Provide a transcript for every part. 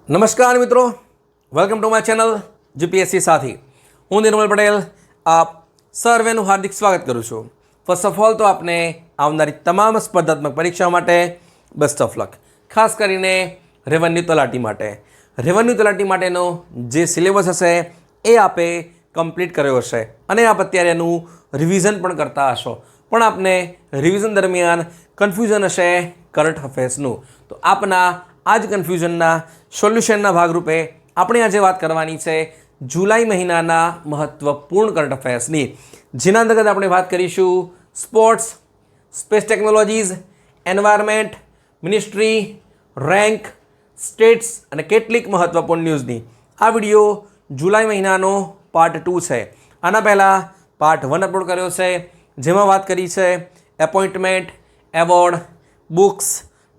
નમસ્કાર મિત્રો, welcome to my channel GPSC સાથી. હું નિર્મલ પટેલ આપ સર્વેનું હાર્દિક સ્વાગત કરું છું. ફર્સ્ટ ઓફ ઓલ તો આપને આવનારી તમામ સ્પર્ધાત્મક પરીક્ષા માટે બેસ્ટ ઓફ લક. ખાસ કરીને રેવન્યુ તલાટી માટે. રેવન્યુ તલાટી માટેનો જે સિલેબસ હશે એ આપે કમ્પ્લીટ કર્યો હશે અને આપ અત્યારે એનું રિવિઝન પણ કરતા હશો, પણ આપને રિવિઝન દરમિયાન કન્ફ્યુઝન હશે કરંટ અફેર્સનું. તો આપના આ જ કન્ફ્યુઝનના સોલ્યુશનના ભાગરૂપે આપણે આજે વાત કરવાની છે જુલાઈ મહિનાના મહત્વપૂર્ણ કરંટ અફેર્સની, જેના અંતર્ગત આપણે વાત કરીશું sports, space technologies, environment, ministry, rank, states અને કેટલીક મહત્વપૂર્ણ ન્યૂઝની. આ વિડીયો જુલાઈ મહિનાનો પાર્ટ 2 છે. આના પહેલાં પાર્ટ 1 અપલોડ કર્યો છે, જેમાં વાત કરી છે appointment, award, books,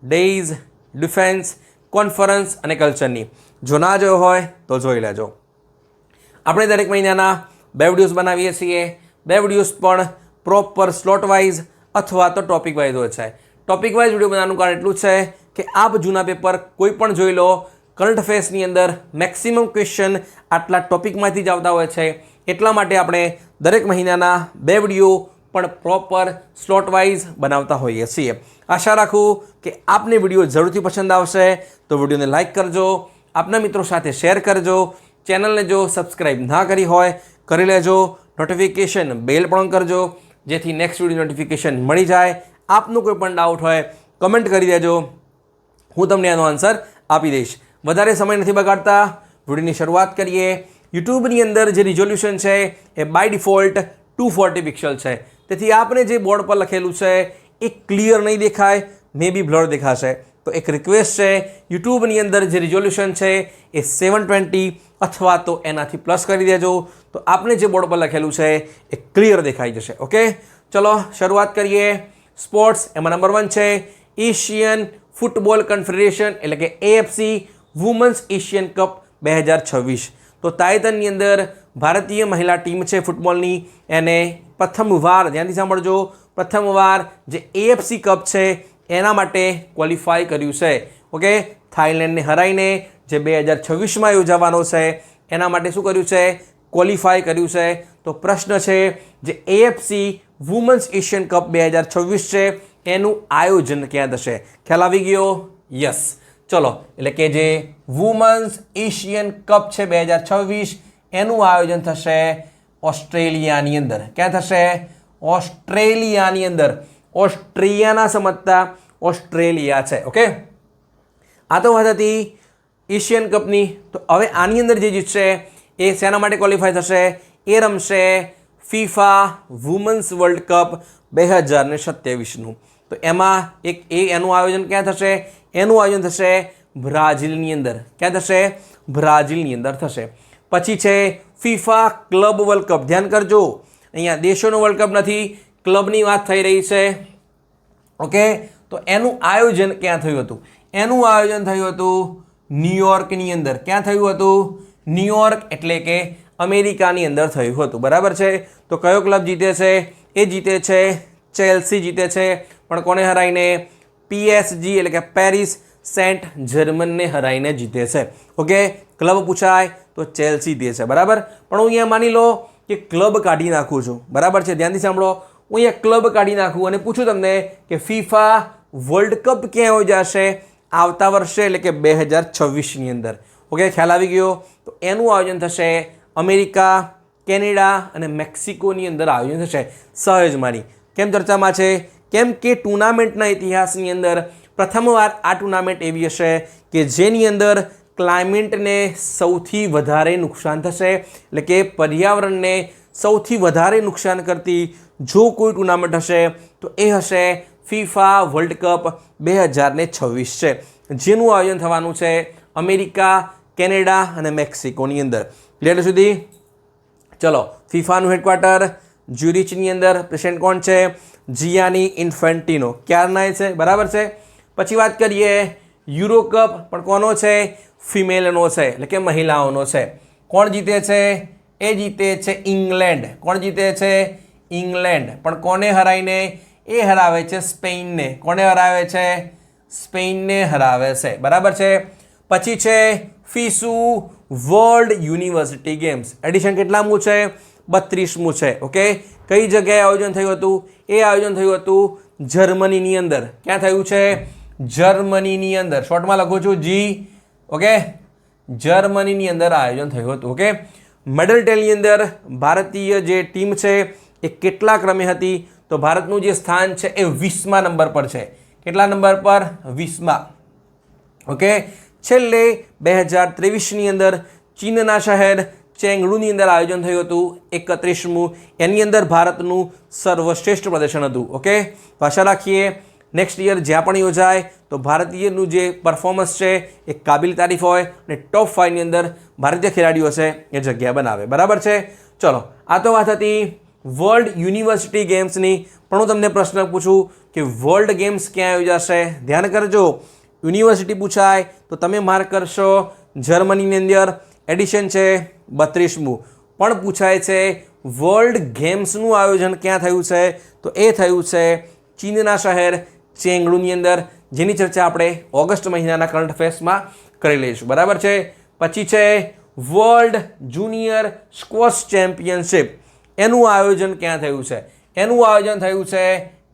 days, defence, conference અને કલ્ચરની. જો ના જોયો હોય તો જોઈ લેજો. આપણે દરેક મહિનાના 2 વિડીયોઝ બનાવીએ છીએ. 2 વિડીયોઝ પણ પ્રોપર સ્લોટ વાઇઝ અથવા તો ટોપિક વાઇઝ હોય છે. ટોપિક વાઇઝ વિડીયો બનાવવાનું કારણ એટલું છે કે આપ જૂના પેપર કોઈ પણ જોઈ લો, કરંટ અફેર્સની અંદર મેક્સિમમ ક્વેશ્ચન આટલા ટોપિકમાંથી જ આવતા હોય છે. એટલા માટે આપણે દરેક મહિનાના 2 વિડીયો પણ પ્રોપર સ્લોટ વાઇઝ બનાવતા હોઈએ છીએ. આશા રાખું કે આપને વિડીયો જરૂરથી પસંદ આવશે, તો વિડીયોને લાઇક કરજો, આપના મિત્રો સાથે શેર કરજો, ચેનલને જો સબસ્ક્રાઈબ ના કરી હોય કરી લેજો, નોટિફિકેશન બેલ પણ કરજો, જેથી નેક્સ્ટ વિડીયો નોટિફિકેશન મળી જાય. આપનો કોઈ પણ ડાઉટ હોય કમેન્ટ કરી દેજો, હું તમને આનો આન્સર આપી દઈશ. વધારે સમય નથી બગાડતા, વિડીયોની શરૂઆત કરીએ. યુટ્યુબની અંદર જે રિઝોલ્યુશન છે એ બાય ડિફોલ્ટ 240 પિક્સલ છે, તેથી આપને જે બોર્ડ પર લખેલું છે એ ક્લિયર નહીં દેખાય, મે બી બ્લર દેખાશે. તો એક રિક્વેસ્ટ છે, યુટ્યુબની અંદર જે રિઝોલ્યુશન છે એ 720 અથવા તો એનાથી પ્લસ કરી દેજો, તો આપને જે બોર્ડ પર લખેલું છે એ ક્લિયર દેખાઈ જશે. ઓકે, ચલો શરૂઆત કરીએ. સ્પોર્ટ્સ, એમાં નંબર 1 છે એશિયન ફૂટબોલ કન્ફેડરેશન એટલે કે AFC વુમન્સ એશિયન કપ 2026. તો તાઇવાનની અંદર ભારતીય મહિલા ટીમ છે ફૂટબોલની, એને પ્રથમવાર, ધ્યાનથી સાંભળજો, પ્રથમવાર જે AFC કપ છે એના માટે ક્વોલિફાય કર્યું છે. ઓકે, થાઈલેન્ડને હરાઈને જે 2026માં યોજાવાનો છે એના માટે શું કર્યું છે? ક્વોલિફાય કર્યું છે. તો પ્રશ્ન છે, જે AFC વુમન્સ એશિયન કપ 2026 છે એનું આયોજન ક્યાં થશે? ખ્યાલ આવી ગયો? યસ. ચલો, એટલે કે જે વુમન્સ એશિયન કપ છે 2026 એનું આયોજન થશે ઓસ્ટ્રેલિયાની અંદર. ક્યાં થશે? ઓસ્ટ્રેલિયાની અંદર. ઓસ્ટ્રેલિયાના સમજતા ઓસ્ટ્રેલિયા છે. ઓકે, આ તો વાત હતી એશિયન કપની. તો હવે આની અંદર જે જીતશે એ શેના માટે ક્વોલિફાય થશે? એ રમશે ફીફા વુમન્સ વર્લ્ડ કપ 2027નું. તો એમાં એનું આયોજન ક્યાં થશે? એનું આયોજન થશે બ્રાઝિલની અંદર. ક્યાં થશે? બ્રાઝિલની અંદર થશે. પછી છે ફીફા ક્લબ વર્લ્ડ કપ. ધ્યાન કરજો, અહીંયા દેશોનો વર્લ્ડ કપ નથી, ક્લબની વાત થઈ રહી છે. ઓકે, તો એનું આયોજન ક્યાં થયું હતું? એનું આયોજન થયું હતું ન્યુયોર્કની અંદર. ક્યાં થયું હતું? ન્યુયોર્ક એટલે કે અમેરિકાની અંદર થયું હતું. બરાબર છે. તો કયો ક્લબ જીતે છે? એ જીતે છે ચેલ્સી જીતે છે, પણ કોને હરાઈને? PSG એટલે કે પેરિસ સેન્ટ જર્મનને હરાઈને જીતે છે. ઓકે, ક્લબ પૂછાય તો ચેલ્સી જીતે છે. બરાબર, પણ હું અહીંયા માની લો કે ક્લબ કાઢી નાખું છું. બરાબર છે, ધ્યાનથી સાંભળો. હું અહીંયા ક્લબ કાઢી નાખું અને પૂછું તમને કે ફીફા વર્લ્ડ કપ ક્યાં યોજાશે આવતા વર્ષે એટલે કે 2026ની અંદર? ઓકે, ખ્યાલ આવી ગયો? તો એનું આયોજન થશે અમેરિકા, કેનેડા અને મેક્સિકોની અંદર આયોજન થશે. સહજ મારી કેમ ચર્ચામાં છે? કેમ કે ટુર્નામેન્ટના ઇતિહાસની અંદર પ્રથમવાર આ ટુર્નામેન્ટ એવી હશે કે જેની અંદર ક્લાઇમેટને સૌથી વધારે નુકસાન થશે, એટલે કે પર્યાવરણને સૌથી વધારે નુકસાન કરતી જો કોઈ ટુર્નામેન્ટ હશે તો એ હશે ફીફા વર્લ્ડ કપ 2026 છે, જેનું આયોજન થવાનું છે અમેરિકા, કેનેડા અને મેક્સિકોની અંદર. એટલે સુધી ચલો, ફીફાનું હેડક્વાર્ટર જ્યુરિચની અંદર. પ્રેસિડેન્ટ કોણ છે? જિયાની ઇન્ફેન્ટિનો. ક્યારના છે? બરાબર છે. પછી વાત કરીએ યુરો કપ, પણ કોનો છે? ફિમેલનો છે, એટલે કે મહિલાઓનો છે. કોણ જીતે છે? એ જીતે છે ઇંગ્લેન્ડ. કોણ જીતે છે? ઇંગ્લેન્ડ. પણ કોને હરાઈને? એ હરાવે છે સ્પેનને. કોને હરાવે છે? સ્પેનને હરાવે છે. બરાબર છે. પછી છે FISU world university games. Edition કેટલામું છે? 32મું છે. ઓકે, કઈ જગ્યાએ આયોજન થયું હતું? એ આયોજન થયું હતું જર્મનીની અંદર. ક્યાં થયું છે? જર્મનીની અંદર. શોર્ટમાં લખું છું જી. ઓકે, જર્મનીની અંદર આયોજન થયું હતું. ઓકે, મેડલ ટેલની અંદર ભારતીય જે ટીમ છે એ કેટલા ક્રમે હતી? તો ભારતનું જે સ્થાન છે એ 20મા નંબર પર છે. કેટલા નંબર પર? 20મા. ઓકે, છેલ્લે 2023ની અંદર ચીનના શહેર ચેંગડુની અંદર આયોજન થયું હતું 31મું. એની અંદર ભારતનું સર્વશ્રેષ્ઠ પ્રદર્શન હતું. ઓકે, આશા રાખીએ નેક્સ્ટ યર જ્યાં પણ યોજાય તો ભારતીયનું જે પરફોર્મન્સ છે એ કાબિલ તારીફ હોય અને ટોપ 5ની અંદર ભારતીય ખેલાડીઓ છે એ જગ્યા બનાવે. બરાબર છે? ચલો, આ તો વાત હતી વર્લ્ડ યુનિવર્સિટી ગેમ્સની. પણ હું તમને પ્રશ્ન પૂછું કે વર્લ્ડ ગેમ્સ ક્યાં યોજાશે? ધ્યાન કરજો, યુનિવર્સિટી પૂછાય તો તમે માર્ક કરશો જર્મનીની અંદર. એડિશન છે 32મું. પણ પૂછાય છે વર્લ્ડ ગેમ્સનું આયોજન ક્યાં થયું છે? તો એ થયું છે ચીનના શહેર ચેંગડુની અંદર, જેની ચર્ચા આપણે ઓગસ્ટ મહિનાના કરંટ અફેર્સમાં કરી લઈશું. બરાબર છે? પછી છે વર્લ્ડ જુનિયર સ્ક્વોશ ચેમ્પિયનશિપ. એનું આયોજન ક્યાં થયું છે? એનું આયોજન થયું છે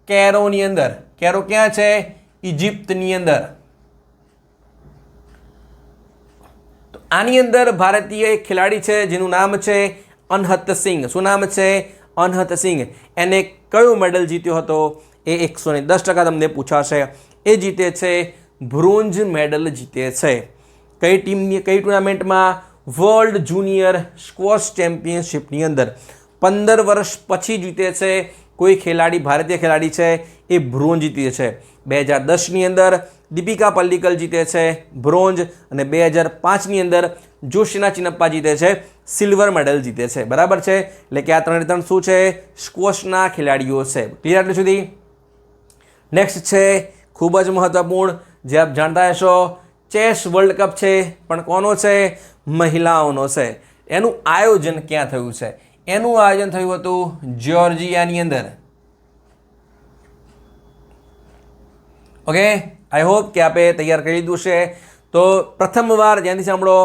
કેરોની અંદર. કેરો ક્યાં છે? ઇજિપ્તની અંદર. તો આની અંદર ભારતીય એક ખેલાડી છે જેનું નામ છે અનહત સિંઘ. શું નામ છે? અનહત સિંઘ. એને કયો મેડલ જીત્યો હતો? એ 110% તમને પૂછાશે. એ જીતે છે બ્રોન્ઝ મેડલ જીતે છે. કઈ ટીમની કઈ ટુર્નામેન્ટમાં? વર્લ્ડ જુનિયર સ્ક્વોશ ચેમ્પિયનશિપની અંદર. 15 વર્ષ પછી જીતે છે કોઈ ખેલાડી, ભારતીય ખેલાડી છે એ બ્રોન્ઝ જીતે છે. 2010ની અંદર દીપિકા પલ્લિકલ જીતે છે બ્રોન્ઝ અને 2005ની અંદર જોશના ચિનપ્પા જીતે છે સિલ્વર મેડલ જીતે છે. બરાબર છે? એટલે કે આ 3 શું છે? સ્ક્વોશના ખેલાડીઓ છે. ક્લિયર એટલે સુધી? નેક્સ્ટ છે ખૂબ જ મહત્વપૂર્ણ, જે આપ જાણતા હશો, ચેસ વર્લ્ડ કપ છે. પણ કોનો છે? મહિલાઓનો છે. એનું આયોજન ક્યાં થયું છે? એનું આયોજન થયું હતું જ્યોર્જિયાની અંદર. ઓકે, આઈ હોપ કે આપે તૈયાર કરી દીધું છે. તો પ્રથમવાર ધ્યાનથી સાંભળો,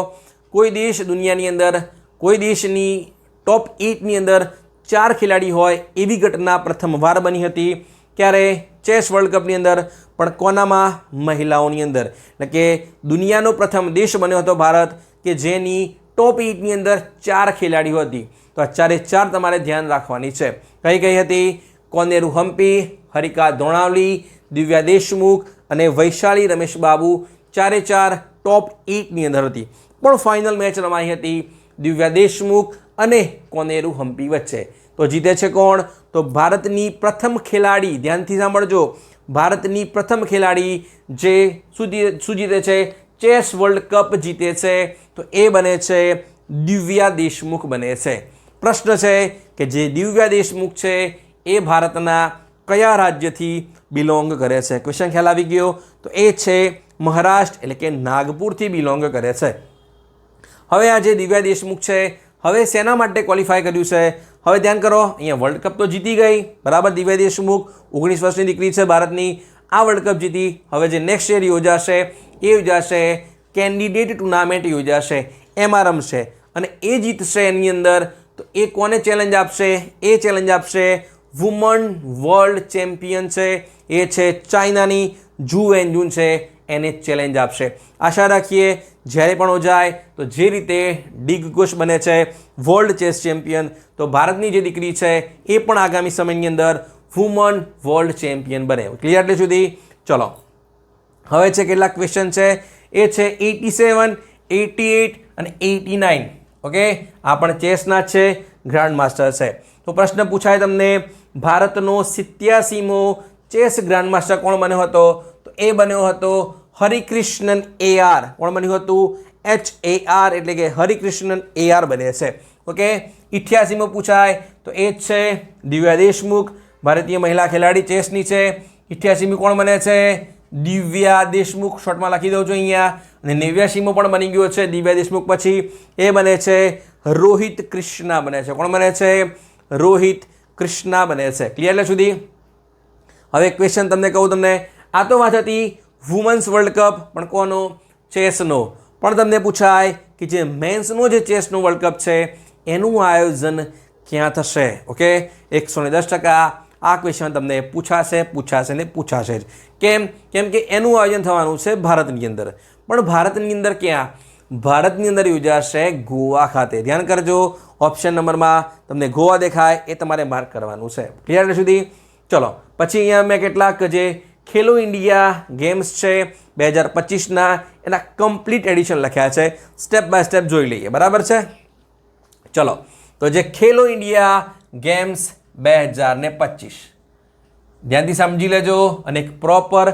કોઈ દેશ દુનિયાની અંદર, કોઈ દેશની ટોપ 8ની અંદર 4 ખેલાડી હોય એવી ઘટના પ્રથમવાર બની હતી. ક્યારે? ચેસ વર્લ્ડ કપની અંદર. પણ કોનામાં? મહિલાઓની અંદર. એટલે કે દુનિયાનો પ્રથમ દેશ બન્યો હતો ભારત કે જેની ટોપ 8ની અંદર 4 ખેલાડીઓ હતી. તો આ 4 તમારે ધ્યાન રાખવાની છે. કઈ કઈ હતી? કોનેરુ હમ્પી, હરિકા દ્રોણાવલી, દિવ્યા દેશમુખ અને વૈશાલી રમેશ બાબુ. 4 ટોપ 8ની અંદર હતી. પણ ફાઇનલ મેચ રમાઈ હતી દિવ્યા દેશમુખ અને કોનેરુ હમ્પી વચ્ચે. તો જીતે છે કોણ? તો ભારતની પ્રથમ ખેલાડી. ધ્યાનથી સાંભળજો, ભારતની પ્રથમ ખેલાડી જે શું જીતે છે? ચેસ વર્લ્ડ કપ જીતે છે. તો એ બને છે દિવ્યા દેશમુખ બને છે. પ્રશ્ન છે કે જે દિવ્યા દેશમુખ છે એ ભારતના કયા રાજ્યથી બિલોંગ કરે છે? ક્વેશ્ચન ખ્યાલ આવી ગયો? તો એ છે મહારાષ્ટ્ર, એટલે કે નાગપુરથી બિલોંગ કરે છે. હવે આ જે દિવ્યા દેશમુખ છે, હવે શેના માટે ક્વોલિફાય કર્યું છે? હવે ધ્યાન કરો, અહીંયા વર્લ્ડ કપ તો જીતી ગઈ. બરાબર? દિવ્યા દેશમુખ 19 વર્ષની દીકરી છે ભારતની. આ વર્લ્ડ કપ જીતી. હવે જે નેક્સ્ટ યર યોજાશે એ યોજાશે કેન્ડિડેટ ટુર્નામેન્ટ યોજાશે, એમાં રમશે અને એ જીતશે. એની અંદર તો એ કોને ચેલેન્જ આપશે? એ ચેલેન્જ આપશે વુમન વર્લ્ડ ચેમ્પિયન છે, એ છે ચાઇનાની જુ વેનજુન છે, એને ચેલેન્જ આપશે. આશા રાખીએ જ્યારે પણ યોજાય તો જે રીતે દિગ્ગજ બને છે વર્લ્ડ ચેસ ચેમ્પિયન, તો ભારતની જે દીકરી છે એ પણ આગામી સમયની અંદર વુમન વર્લ્ડ ચેમ્પિયન બને. ક્લિયર એટલે સુધી? ચલો, હવે છે કેટલાક ક્વેશ્ચન છે. એ છે 87, 88 અને 89. ઓકે, આ પણ ચેસના છે, ગ્રાન્ડ માસ્ટર છે. તો પ્રશ્ન પૂછાય તમને, ભારતનો 87મો ચેસ ગ્રાન્ડ માસ્ટર કોણ બન્યો હતો? તો એ બન્યો હતો હરિકૃષ્ણન AR. કોણ બન્યું હતું? HAR, એટલે કે હરિકૃષ્ણન AR બને છે. ઓકે, 88મો પૂછાય તો એ જ છે દિવ્યા દેશમુખ, ભારતીય મહિલા ખેલાડી ચેસની છે. 88મી કોણ બને છે? દિવ્યા દેશમુખ. શોર્ટમાં લખી દઉં છું અહીંયા. અને 89મો પણ બની ગયો છે દિવ્યા દેશમુખ પછી. એ બને છે રોહિત કૃષ્ણા બને છે. કોણ બને છે? રોહિત કૃષ્ણા બને છે. ક્લિયર એટલે સુધી? હવે ક્વેશ્ચન તમને કહું, તમને આ તો વાત હતી વુમન્સ વર્લ્ડ કપ, પણ કોનો? ચેસનો. પણ તમને પૂછાય કે જે મેન્સનો જે ચેસનો વર્લ્ડ કપ છે એનું આયોજન ક્યાં થશે? ઓકે, 110% આ ક્વેશ્ચન તમને પૂછાશે જ. કેમ કે એનું આયોજન થવાનું છે ભારતની અંદર. પણ ભારતની અંદર ક્યાં? ભારતની અંદર યોજાશે ગોવા ખાતે. ધ્યાન કરજો, ઓપ્શન નંબરમાં તમને ગોવા દેખાય એ તમારે માર્ક કરવાનું છે. ક્લિયર એટલે સુધી? ચલો પછી અહીંયા મેં કેટલાક જે ખેલો ઇન્ડિયા ગેમ્સ છે 2025ના એના કમ્પ્લીટ એડિશન લખ્યા છે. સ્ટેપ બાય સ્ટેપ જોઈ લઈએ. બરાબર છે? ચલો તો જે ખેલો ઇન્ડિયા ગેમ્સ 2025 ધ્યાનથી સમજી લેજો અને એક પ્રોપર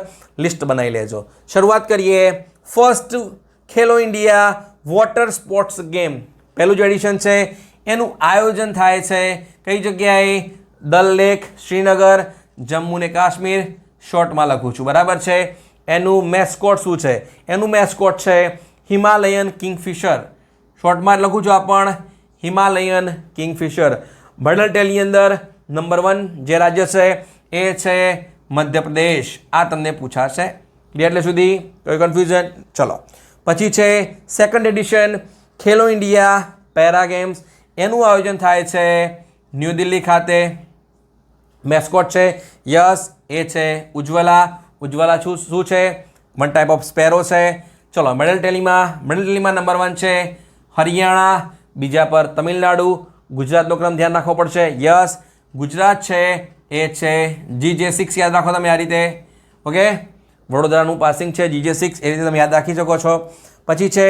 લિસ્ટ બનાવી લેજો. શરૂઆત કરીએ. ફર્સ્ટ ખેલો ઇન્ડિયા વોટર સ્પોર્ટ્સ ગેમ, પહેલું જે એડિશન છે એનું આયોજન થાય છે કઈ જગ્યાએ? દલ લેક, શ્રીનગર, જમ્મુ ને કાશ્મીર. શોર્ટમાં લખું છું. બરાબર છે? એનું મેસ્કોટ શું છે? એનું મેસ્કોટ છે હિમાલયન કિંગફિશર. શોર્ટમાં લખું છું આ પણ હિમાલયન કિંગફિશર. મેડલ ટેલની અંદર નંબર 1 જે રાજ્ય છે એ છે મધ્યપ્રદેશ. આ તમને પૂછાશે. ક્લિયર એટલે સુધી? કોઈ કન્ફ્યુઝન? ચલો પછી છે સેકન્ડ એડિશન ખેલો ઇન્ડિયા પેરા ગેમ્સ. એનું આયોજન થાય છે ન્યૂ દિલ્હી ખાતે. મેસ્કોટ છે યસ, એ છે ઉજ્જવલા. ઉજ્જવલા શું છે? વન ટાઈપ ઓફ સ્પેરો છે. ચલો મેડલ ટેલીમાં નંબર 1 છે હરિયાણા, બીજા પર તમિલનાડુ. ગુજરાતનો ક્રમ ધ્યાન રાખવો પડશે. યસ, ગુજરાત છે એ છે GJ6. યાદ રાખો તમે આ રીતે. ઓકે, વડોદરાનું પાસિંગ છે GJ6, એ રીતે તમે યાદ રાખી શકો છો. પછી છે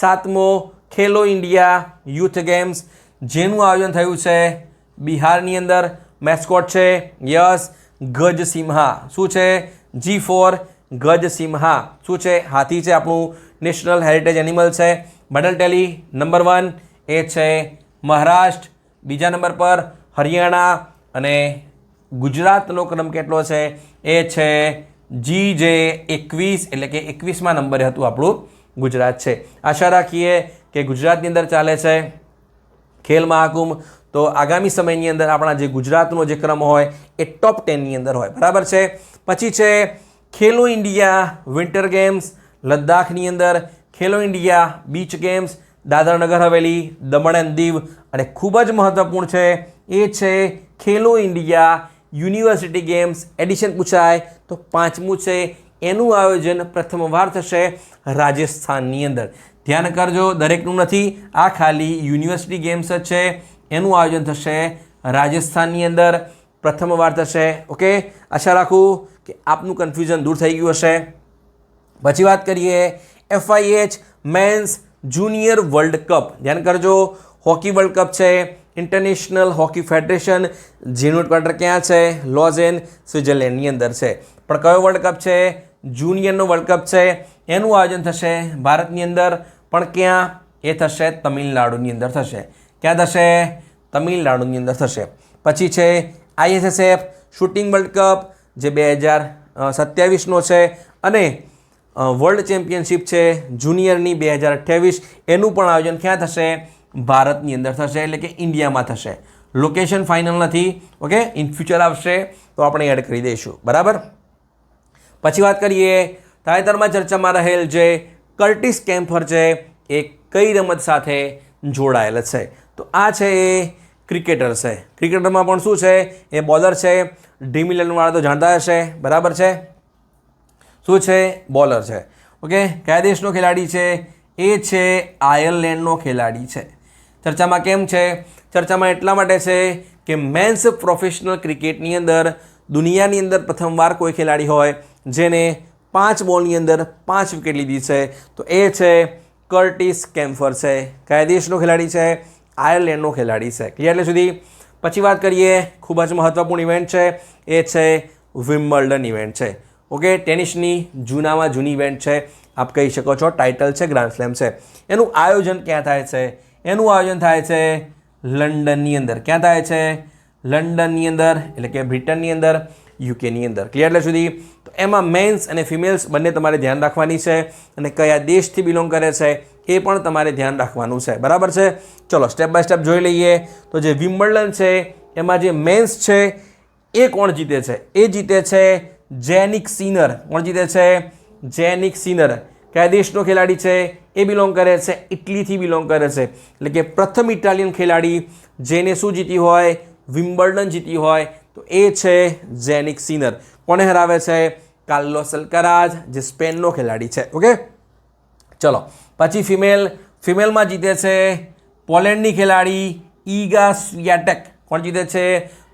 7મો ખેલો ઇન્ડિયા યુથ ગેમ્સ, જેનું આયોજન થયું છે બિહારની અંદર. મેસ્કોટ છે યસ ગજસિંહા. શું છે? G4 ગજસિંહા. શું છે? હાથી છે, આપણું નેશનલ હેરિટેજ એનિમલ છે. મેડલ ટેલી નંબર 1 એ છે મહારાષ્ટ્ર, બીજા નંબર પર હરિયાણા અને ગુજરાતનો ક્રમ કેટલો છે? એ છે GJ21, એટલે કે 21મા નંબરે હતું આપણું ગુજરાત છે. આશા રાખીએ કે ગુજરાતની અંદર ચાલે છે ખેલ મહાકુંભ, તો આગામી સમયની અંદર આપણા જે ગુજરાતનો જે ક્રમ હોય એ ટોપ 10ની અંદર હોય. બરાબર છે? પછી છે ખેલો ઇન્ડિયા વિન્ટર ગેમ્સ લદ્દાખની અંદર, ખેલો India beach games Dadra Nagar Haveli, Daman and Diu, અને ખૂબ જ મહત્વપૂર્ણ છે એ છે ખેલો ઇન્ડિયા યુનિવર્સિટી ગેમ્સ. એડિશન પૂછાય તો 5મું છે. એનું આયોજન પ્રથમવાર થશે રાજસ્થાનની અંદર. ધ્યાન કરજો, દરેકનું નથી, આ ખાલી યુનિવર્સિટી ગેમ્સ જ છે. એનું આયોજન થશે રાજસ્થાનની અંદર, પ્રથમવાર થશે. ઓકે, આશા રાખું કે આપનું કન્ફ્યુઝન દૂર થઈ ગયું હશે. પછી વાત કરીએ FIH men's junior world cup. ધ્યાન કરજો, હોકી વર્લ્ડ કપ છે. ઇન્ટરનેશનલ હોકી ફેડરેશન, જેનું ક્વાર્ટર ક્યાં છે? લોઝેન, સ્વિટ્ઝરલેન્ડની અંદર છે. પણ કયો વર્લ્ડ કપ છે? જુનિયરનો વર્લ્ડ કપ છે. એનું આયોજન થશે ભારતની અંદર, પણ ક્યાં? એ થશે તમિલનાડુની અંદર થશે. ક્યાં થશે? તમિલનાડુની અંદર થશે. પછી છે ISSF શૂટિંગ વર્લ્ડ કપ, જે 2027નો છે, અને વર્લ્ડ ચેમ્પિયનશિપ છે જુનિયરની 2028. એનું પણ આયોજન ક્યાં થશે? ભારતની અંદર થશે, એટલે કે ઇન્ડિયામાં થશે. લોકેશન ફાઇનલ નથી. ઓકે, ઇન ફ્યુચર આવશે તો આપણે એડ કરી દઈશું. બરાબર. પછી વાત કરીએ તાજેતરમાં ચર્ચામાં રહેલ જે કર્ટિસ કેમ્ફર છે એ કઈ રમત સાથે જોડાયેલ છે? તો આ છે એ ક્રિકેટર છે. ક્રિકેટરમાં પણ શું છે? એ બોલર છે. ડ્રીમ 11 તો જાણતા હશે. બરાબર છે? શું છે? બોલર છે. ઓકે, કયા દેશનો ખેલાડી છે? એ છે આયર્લેન્ડનો ખેલાડી છે. ચર્ચામાં કેમ છે? ચર્ચામાં એટલા માટે છે કે મેન્સ પ્રોફેશનલ ક્રિકેટની અંદર દુનિયાની અંદર પ્રથમવાર કોઈ ખેલાડી હોય જેને 5 બોલની અંદર 5 વિકેટ લીધી છે, તો એ છે કર્ટિસ કેમ્ફર છે. કયા દેશનો ખેલાડી છે? આયર્લેન્ડનો ખેલાડી છે. ક્લિયર એટલે સુધી? પછી વાત કરીએ, ખૂબ જ મહત્વપૂર્ણ ઇવેન્ટ છે, એ છે વિમ્બલ્ડન ઇવેન્ટ છે. ઓકે, ટેનિસની જૂનામાં જૂની ઇવેન્ટ છે, આપ કહી શકો છો. ટાઇટલ છે ગ્રાન્ડ સ્લેમ છે. એનું આયોજન ક્યાં થાય છે? એનું આયોજન થાય છે લંડનની અંદર. ક્યાં થાય છે? લંડનની અંદર, એટલે કે બ્રિટનની અંદર, યુકેની અંદર. ક્લિયર એટલે સુધી? તો એમાં મેન્સ અને ફિમેલ્સ બંને તમારે ધ્યાન રાખવાની છે, અને કયા દેશથી બિલોંગ કરે છે એ પણ તમારે ધ્યાન રાખવાનું છે. બરાબર છે? ચલો સ્ટેપ બાય સ્ટેપ જોઈ લઈએ. તો જે વિમ્બલ્ડન છે એમાં જે મેન્સ છે એ કોણ જીતે છે? એ જીતે છે જેનિક સિનર. કોણ જીતે છે? Jannik sinner. કયા દેશનો ખેલાડી છે? એ બિલોંગ કરે છે ઇટલીથી બિલોંગ કરે છે. એટલે કે પ્રથમ ઇટાલિયન ખેલાડી જેને શું જીતી હોય? વિમ્બલ્ડન જીતી હોય તો એ છે જેનિક સિનર. કોને હરાવે છે? કાર્લોસ અલ્કારાઝ, જે સ્પેનનો ખેલાડી છે. ઓકે, ચલો પછી ફિમેલમાં જીતે છે પોલેન્ડની ખેલાડી ઈગા સ્વિયાટેક. કોણ જીતે છે?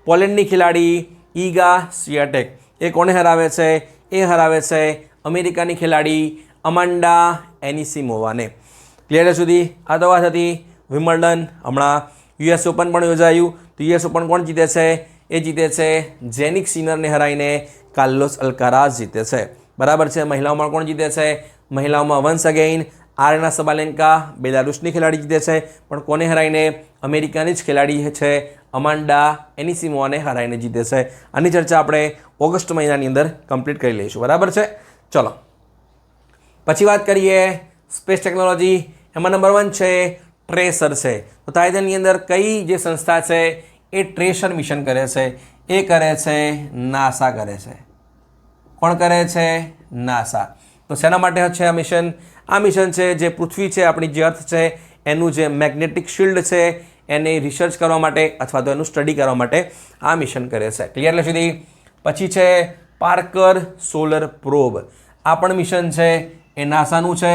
પોલેન્ડની ખેલાડી ઈગા સ્વિયાટેક. એ કોને હરાવે છે? એ હરાવે છે અમેરિકાની ખેલાડી અમાંડા એનિસિમોવાને. ક્લિયર સુધી? આ તો વાત હતી વિમ્બલ્ડન. હમણાં યુએસ ઓપન પણ યોજાયું તો યુએસ ઓપન કોણ જીતે છે? એ જીતે છે જેનિક સિનરને હરાવીને કાર્લોસ અલ્કારાઝ જીતે છે. બરાબર છે. મહિલાઓમાં કોણ જીતે છે? મહિલાઓમાં વન્સ અગેઇન આરેના સબાલેન્કા બેલારુસની ખેલાડી જીતે છે, પણ કોને હરાવીને? અમેરિકાની જ ખેલાડી છે અમાંડા એનિસિમોવાને હરાવીને જીતે છે. આની ચર્ચા આપણે ઓગસ્ટ મહિનાની અંદર કમ્પ્લીટ કરી લઈશું. બરાબર છે. ચલો પછી વાત કરીએ સ્પેસ ટેકનોલોજી. એમાં નંબર 1 છે ટ્રેસર છે. તો તાઇવાનની અંદર કઈ જે સંસ્થા છે એ ટ્રેસર મિશન કરે છે? એ કરે છે નાસા કરે છે. કોણ કરે છે? નાસા. તો શેના માટે છે આ મિશન? આ મિશન છે જે પૃથ્વી છે, આપણી જે અર્થ છે, એનું જે મેગ્નેટિક શિલ્ડ છે એને રિસર્ચ કરવા માટે અથવા તો એનું સ્ટડી કરવા માટે આ મિશન કરે છે. ક્લિયર એટલે સુધી? પછી છે પાર્કર સોલર પ્રોબ. આ પણ મિશન છે એ નાસાનું છે.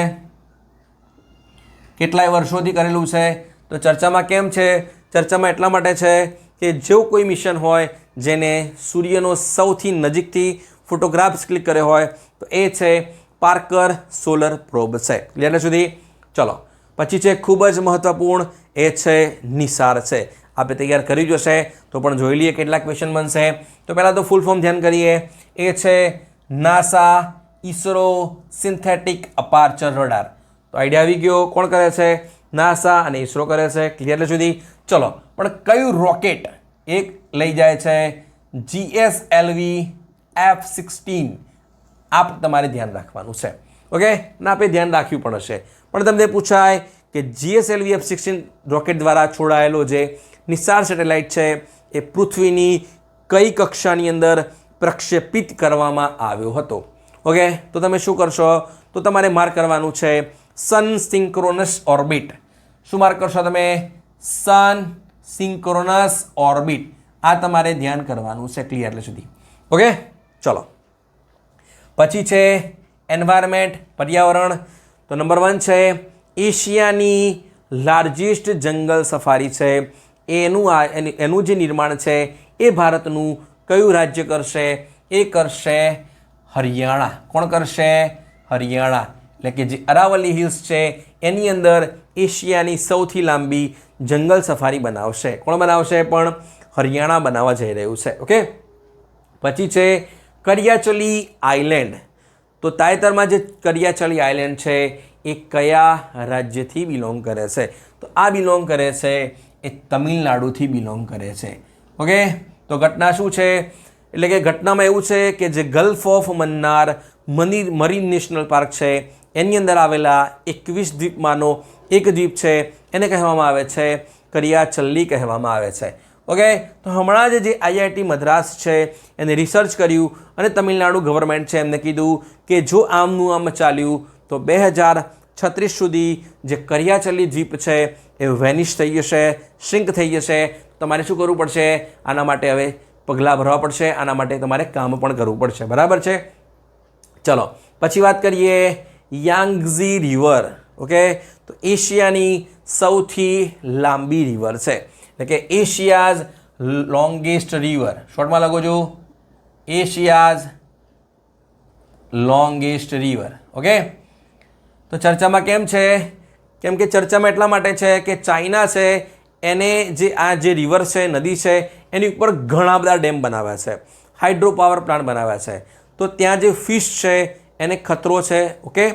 કેટલાય વર્ષોથી કરેલું છે. તો ચર્ચામાં કેમ છે? ચર્ચામાં એટલા માટે છે કે જો કોઈ મિશન હોય જેને સૂર્યનો સૌથી નજીકથી ફોટોગ્રાફ્સ ક્લિક કર્યો હોય તો એ છે પાર્કર સોલર પ્રોબ છે. ક્લિયર સુધી? ચલો પછી છે ખૂબ જ મહત્વપૂર્ણ, એ છે નિસાર છે. આપણે તૈયાર કરી જશે તો પણ જોઈ લઈએ કેટલા ક્વેશ્ચન બનશે. તો પહેલાં તો ફૂલ ફોર્મ ધ્યાન કરીએ. એ છે નાસા ઇસરો સિન્થેટિક અપાર્ચર રડાર. તો આઈડિયા આવી ગયો. કોણ કરે છે? નાસા અને ઇસરો કરે છે. ક્લિયર સુધી? ચલો પણ કયું રોકેટ એક લઈ જાય છે? GSLV F-16. આપ તમારે ધ્યાન રાખવાનું છે. ઓકે, ના આપણે ધ્યાન રાખ્યું પણ હશે, પણ તમને પૂછાય કે GSLV F-16 રોકેટ દ્વારા છોડાયેલો જે નિસાર સેટેલાઇટ છે એ પૃથ્વીની કઈ કક્ષાની અંદર પ્રક્ષેપિત કરવામાં આવ્યો હતો? ઓકે, તો તમે શું કરશો? તો તમારે માર્ક કરવાનું છે સન સિંક્રોનસ ઓર્બિટ. શું માર્ક કરશો તમે? સન સિંક્રોનસ ઓર્બિટ. આ તમારે ધ્યાન કરવાનું છે. ક્લિયર એટલે સુધી? ઓકે, ચલો પછી છે એન્વાયરમેન્ટ, પર્યાવરણ. તો નંબર 1 છે એશિયાની લાર્જેસ્ટ જંગલ સફારી છે એનું જે નિર્માણ છે એ ભારતનું કયું રાજ્ય કરશે? એ કરશે હરિયાણા. કોણ કરશે? હરિયાણા. એટલે કે જે અરાવલી હિલ્સ છે એની અંદર એશિયાની સૌથી લાંબી જંગલ સફારી બનાવશે. કોણ બનાવશે? પણ હરિયાણા બનાવવા જઈ રહ્યું છે. ઓકે, પછી છે કરિયાચલી આઇલેન્ડ. તો તાજેતરમાં જે કરિયાચલી આઇલેન્ડ છે એ કયા રાજ્યથી બિલોંગ કરે છે? તો આ બિલોંગ કરે છે એ તમિલનાડુથી બિલોંગ કરે છે. ઓકે, તો ઘટના શું છે? એટલે કે ઘટનામાં એવું છે કે જે Gulf of Mannar marine national park છે એની અંદર આવેલા 21 દ્વીપમાંનો એક દ્વીપ છે એને કહેવામાં આવે છે કરિયાચલ્લી કહેવામાં આવે છે. ઓકે, તો હમણાં જ જે IIT મદ્રાસ છે એને રિસર્ચ કર્યું અને તમિલનાડુ ગવર્મેન્ટ છે એમને કીધું કે જો આમનું આમ ચાલ્યું તો 2036 સુધી જે કરિયાચલ્લી દ્વીપ છે એ વેનિશ થઈ જશે, શ્રિંક થઈ જશે. તમારે શું કરવું પડશે? આના માટે હવે પગલાં ભરવા પડશે. આના માટે તમારે કામ પણ કરવું પડશે. બરાબર છે? ચલો પછી વાત કરીએ યાંગઝી રિવર. ઓકે, તો એશિયાની સૌથી લાંબી રિવર છે, એટલે કે એશિયાઝ લોંગેસ્ટ રિવર. શોર્ટમાં લખો છો એશિયાઝ લોંગેસ્ટ રિવર. ઓકે, તો ચર્ચામાં કેમ છે? કેમ કે ચર્ચામાં એટલા માટે છે કે ચાઇના છે એને જે આ જે રિવર છે, નદી છે, એની ઉપર ઘણા બધા ડેમ બનાવ્યા છે, હાઇડ્રો પાવર પ્લાન્ટ બનાવ્યા છે. તો ત્યાં જે ફિશ છે એને ખતરો છે. ઓકે,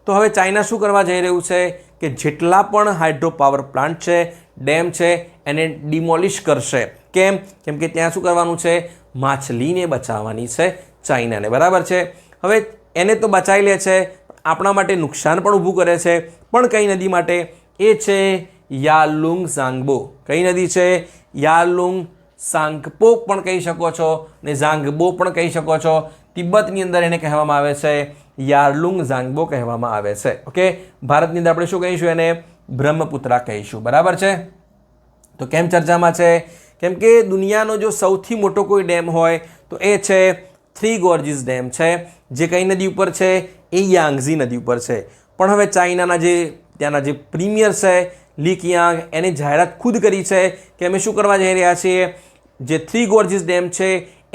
તો હવે ચાઇના શું કરવા જઈ રહ્યું છે કે જેટલા પણ હાઇડ્રો પાવર પ્લાન્ટ છે, ડેમ છે, એને ડિમોલિશ કરશે. કેમ? કેમ કે ત્યાં શું કરવાનું છે? માછલીને બચાવવાની છે ચાઇનાને. બરાબર છે? હવે એને તો બચાવી લે છે, આપણા માટે નુકસાન પણ ઊભું કરે છે. પણ કઈ નદી માટે? એ છે યાલુંગ ઝાંગબો. કઈ નદી છે? યાલુંગ સાંગપો પણ કહી શકો છો ને ઝાંગબો પણ કહી શકો છો. તિબ્બતની અંદર એને કહેવામાં આવે છે યારલુંગ ઝાંગબો કહેવામાં આવે છે. ઓકે, ભારતની અંદર આપણે શું કહીશું? એને બ્રહ્મપુત્રા કહીશું. બરાબર છે. તો કેમ ચર્ચામાં છે? કેમ કે દુનિયાનો જો સૌથી મોટો કોઈ ડેમ હોય તો એ છે થ્રી ગોર્જીસ ડેમ છે, જે કઈ નદી ઉપર છે? એ યાંગઝી નદી ઉપર છે. પણ હવે ચાઇનાના ત્યાંના જે પ્રીમિયર છે લી કિયાંગ, એની જાહેરાત ખુદ કરી છે કે અમે શું કરવા જઈ રહ્યા છીએ? જે થ્રી ગોર્જીસ ડેમ છે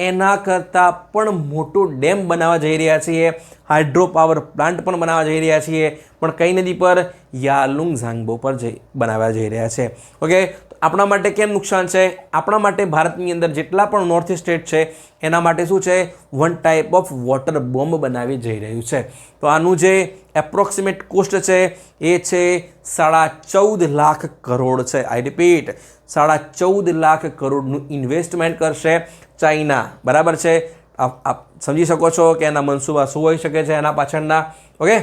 એના કરતાં પણ મોટો ડેમ બનાવવા જઈ રહ્યા છીએ, હાઇડ્રો પાવર પ્લાન્ટ પણ બનાવવા જઈ રહ્યા છીએ, પણ કઈ નદી પર? યારલુંગ ઝાંગબો પર બનાવવા જઈ રહ્યા છે. ઓકે, તો આપણા માટે કેમ નુકસાન છે? આપણા માટે ભારતની અંદર જેટલા પણ નોર્થ સ્ટેટ છે એના માટે શું છે? One type of water bomb બનાવી જઈ રહ્યું છે. તો આનું જે એપ્રોક્સિમેટ કોસ્ટ છે એ છે 14.5 લાખ કરોડ છે. આઈ રિપીટ, 14.5 લાખ કરોડનું ઇન્વેસ્ટમેન્ટ કરશે ચાઇના. બરાબર છે. આપ સમજી શકો છો કે એના મનસૂબા શું હોઈ શકે છે એના પાછળના. ઓકે,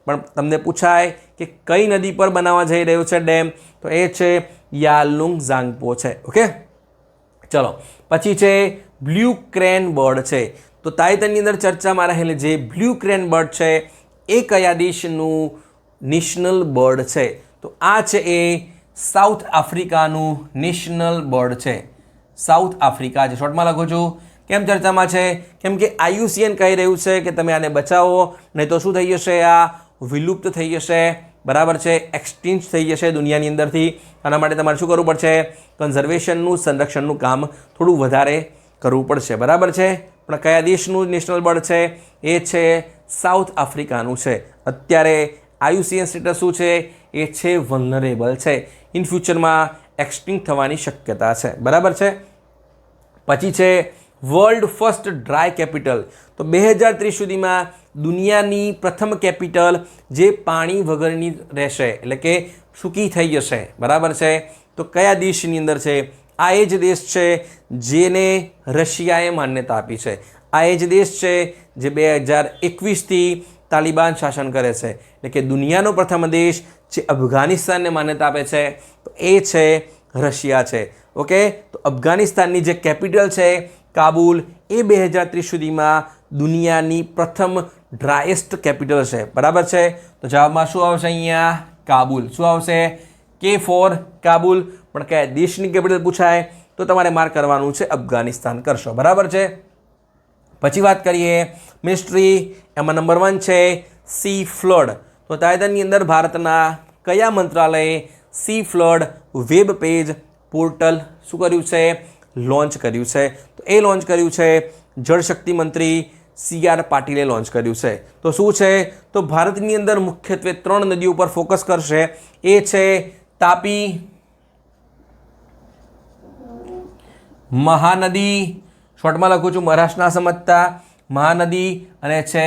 પણ તમને પૂછાય કે કઈ નદી પર બનાવવા જઈ રહ્યું છે ડેમ? તો એ છે યારલુંગ ઝાંગબો છે. ઓકે, ચલો પછી છે બ્લુ ક્રેન બર્ડ છે. તો તાઇવાનની અંદર ચર્ચામાં રહેલી જે બ્લુ ક્રેન બર્ડ છે એ કયા દેશનું નેશનલ બર્ડ છે? તો આ છે એ સાઉથ આફ્રિકાનું નેશનલ બર્ડ છે. સાઉથ આફ્રિકા છે. શોર્ટમાં લખું છું. કેમ ચર્ચામાં છે? કેમ કે IUCN કહી રહ્યું છે કે તમે આને બચાવો, નહીં તો શું થઈ જશે? આ વિલુપ્ત થઈ જશે. બરાબર છે. એક્સટિન્ક્ટ થઈ જશે દુનિયાની અંદરથી. આના માટે તમારે શું કરવું પડશે? કન્ઝર્વેશનનું, સંરક્ષણનું કામ થોડું વધારે કરવું પડશે. બરાબર છે. પણ કયા દેશનું નેશનલ બર્ડ છે? એ છે સાઉથ આફ્રિકાનું છે. અત્યારે IUCN સ્ટેટસ શું છે? એ છે વલ્નરેબલ છે. ઇન ફ્યુચરમાં એક્સટિન્ક્ટ થવાની શક્યતા છે. બરાબર છે. પછી છે વર્લ્ડ ફર્સ્ટ ડ્રાય કેપિટલ. તો 2030 સુધીમાં દુનિયાની પ્રથમ કેપિટલ જે પાણી વગરની રહેશે, એટલે કે સૂકી થઈ જશે. બરાબર છે. તો કયા દેશની અંદર છે? આ એ જ દેશ છે જેને રશિયાએ માન્યતા આપી છે. આ એ જ દેશ છે જે 2021થી તાલિબાન શાસન કરે છે. એટલે કે દુનિયાનો પ્રથમ દેશ જે અફઘાનિસ્તાનને માન્યતા આપે છે તો એ છે રશિયા છે. ઓકે, તો અફઘાનિસ્તાનની જે કેપિટલ છે કાબુલ, એ 2030 સુધીમાં દુનિયાની પ્રથમ ડ્રાયેસ્ટ કેપિટલ છે. બરાબર છે. તો જવાબમાં શું આવશે? અહીંયા કાબુલ. શું આવશે? કે ફોર કાબુલ. પણ કયા દેશની કેપિટલ પૂછાય તો તમારે માર્ક કરવાનું છે અફઘાનિસ્તાન કરશો. બરાબર છે. પછી વાત કરીએ મિસ્ટ્રી. એમાં નંબર 1 છે સી ફ્લડ. તો તાઇવાનની અંદર ભારતના કયા મંત્રાલયે C flood web page portal શું કર્યું છે? લોન્ચ કર્યું છે. તો એ લોન્ચ કર્યું છે જળશક્તિ મંત્રી CR પાટીલે લોન્ચ કર્યું છે. તો શું છે? તો ભારતની અંદર મુખ્યત્વે 3 નદીઓ પર ફોકસ કરશે. એ છે તાપી, મહાનદી, શોર્ટમાં લખું છું મહારાષ્ટ્રના સમજતા, મહાનદી, અને છે